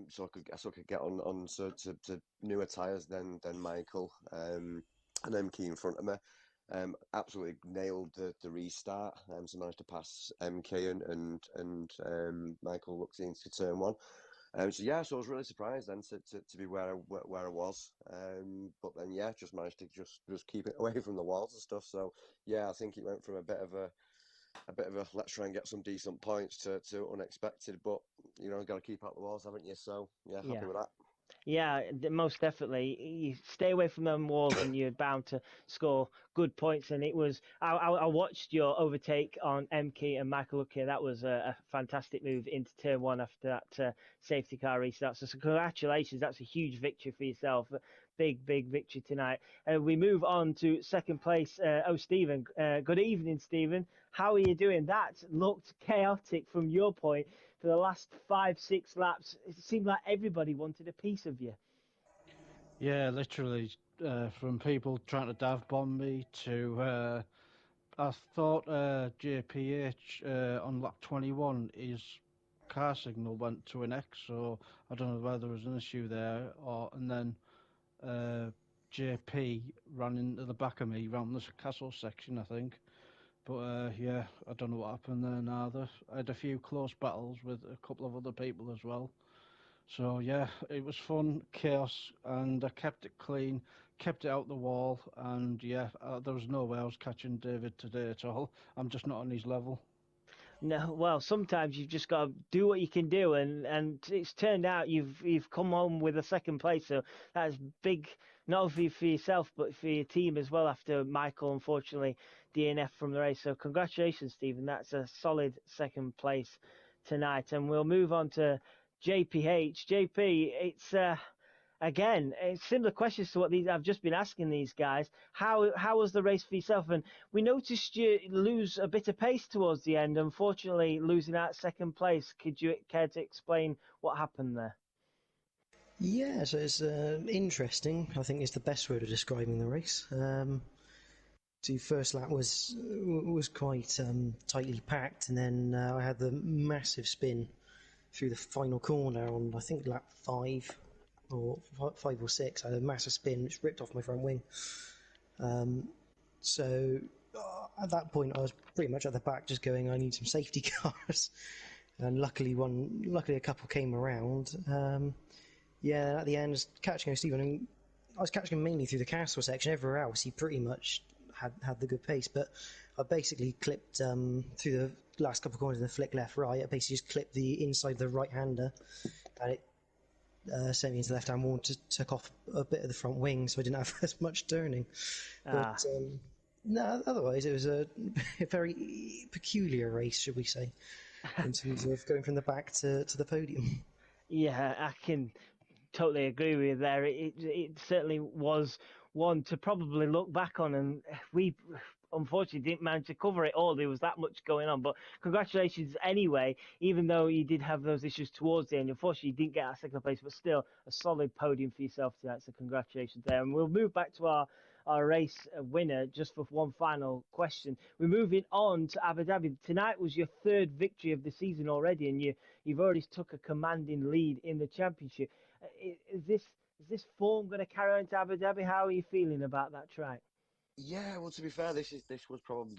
so I could get on to newer tyres than Michael, and then Key in front of me. Absolutely nailed the restart. So managed to pass MK and Michael looked into turn 1. So I was really surprised then to be where I was. But then just managed to just keep it away from the walls and stuff. So I think it went from a bit of a let's try and get some decent points to unexpected. But got to keep out the walls, haven't you? So happy with that. Yeah, most definitely. You stay away from them walls, and you're bound to score good points. And it was, I watched your overtake on MK and Michael Lucky. That was a fantastic move into turn one after that safety car restart. So congratulations, that's a huge victory for yourself. Big victory tonight. We move on to second place. Stephen. Good evening, Stephen. How are you doing? That looked chaotic from your point for the last 5, 6 laps. It seemed like everybody wanted a piece of you. Yeah, literally, from people trying to dive bomb me to I thought JPH on lap 21 his car signal went to an X, so I don't know whether there was an issue there, and then JP ran into the back of me around the castle section, I think. But yeah, I don't know what happened there neither. I had a few close battles with a couple of other people as well. So yeah, it was fun, chaos, and I kept it clean, kept it out the wall, and yeah, there was no way I was catching David today at all. I'm just not on his level. No, well, sometimes you've just got to do what you can do, and it's turned out you've come home with a second place, so that's big, not only for yourself but for your team as well. After Michael unfortunately DNF from the race, so congratulations, Stephen. That's a solid second place tonight, and we'll move on to JPH. JP, it's again, it's similar questions to what these I've just been asking these guys. How was the race for yourself? And we noticed you lose a bit of pace towards the end, unfortunately losing out second place. Could you care to explain what happened there? Yeah, so it's interesting, I think is the best word of describing the race. The first lap was quite tightly packed, and then I had the massive spin through the final corner on, I think, lap 5 or 6. I had a massive spin which ripped off my front wing. So at that point I was pretty much at the back just going, I need some safety cars. And luckily a couple came around. Yeah, at the end, I was catching Stephen, and I was catching him mainly through the castle section. Everywhere else, he pretty much had the good pace. But I basically clipped through the last couple of corners in the flick left right. I basically just clipped the inside of the right hander, and it sent me into the left hand wall and took off a bit of the front wing, so I didn't have as much turning. But no, otherwise it was a very peculiar race, should we say, in terms of going from the back to the podium. Yeah, I can totally agree with you there. It certainly was one to probably look back on, and we unfortunately didn't manage to cover it all. There was that much going on, but congratulations anyway. Even though you did have those issues towards the end, unfortunately you didn't get that second place, but still a solid podium for yourself tonight. So congratulations there, and we'll move back to our race winner just for one final question. We're moving on to Abu Dhabi. Tonight was your third victory of the season already, and you've already took a commanding lead in the championship. Is this form going to carry on to Abu Dhabi? How are you feeling about that track? Yeah, well, to be fair, this was probably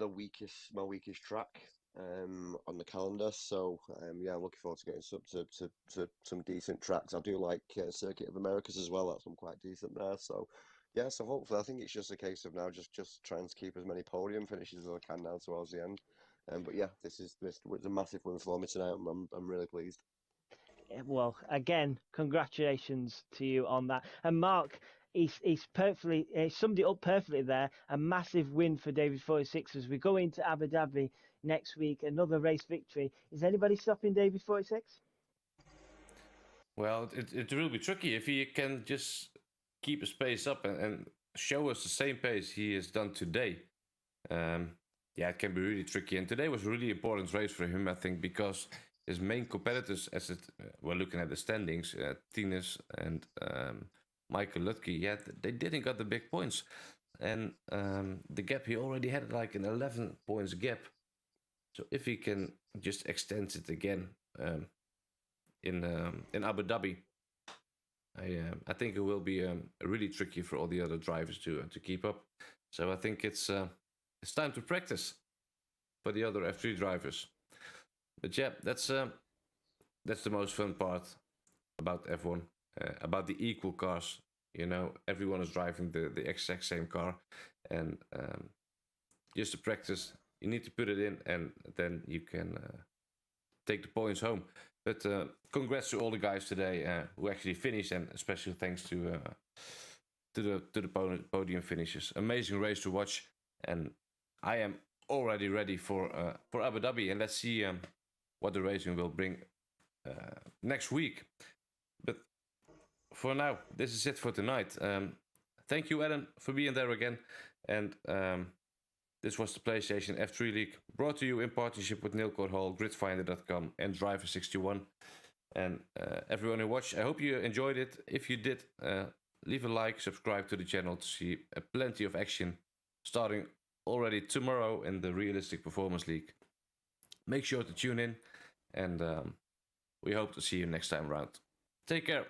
my weakest track on the calendar. So yeah, I'm looking forward to getting to some decent tracks. I do like Circuit of Americas as well. That's quite decent there. So yeah, so hopefully, I think it's just a case of now just trying to keep as many podium finishes as I can now towards the end. But yeah, this was a massive win for me tonight. I'm really pleased. Well, again, congratulations to you on that. And Mark, he's perfectly summed it up perfectly there. A massive win for David 46 as we go into Abu Dhabi next week. Another race victory. Is anybody stopping David 46? Well, it will be tricky if he can just keep his pace up and show us the same pace he has done today. Yeah, it can be really tricky. And today was a really important race for him, I think, because his main competitors, as we're looking at the standings, Tines and Michael Lutke, yeah, they didn't got the big points. And the gap, he already had like an 11 points gap. So if he can just extend it again in Abu Dhabi, I think it will be really tricky for all the other drivers to keep up. So I think it's time to practice for the other F3 drivers. But yeah, that's the most fun part about F1, about the equal cars. You know, everyone is driving the exact same car, and just to practice, you need to put it in, and then you can take the points home. But congrats to all the guys today who actually finished, and especially thanks to the podium finishes. Amazing race to watch, and I am already ready for Abu Dhabi, and let's see what the racing will bring next week. But for now, this is it for tonight. Thank you, Adam, for being there again, and this was the PlayStation F3 League, brought to you in partnership with Nilcourt Hall, Gridfinder.com, and Driver61. And everyone who watched, I hope you enjoyed it. If you did, leave a like, subscribe to the channel to see plenty of action starting already tomorrow in the Realistic Performance League. Make sure to tune in, and we hope to see you next time around. Take care.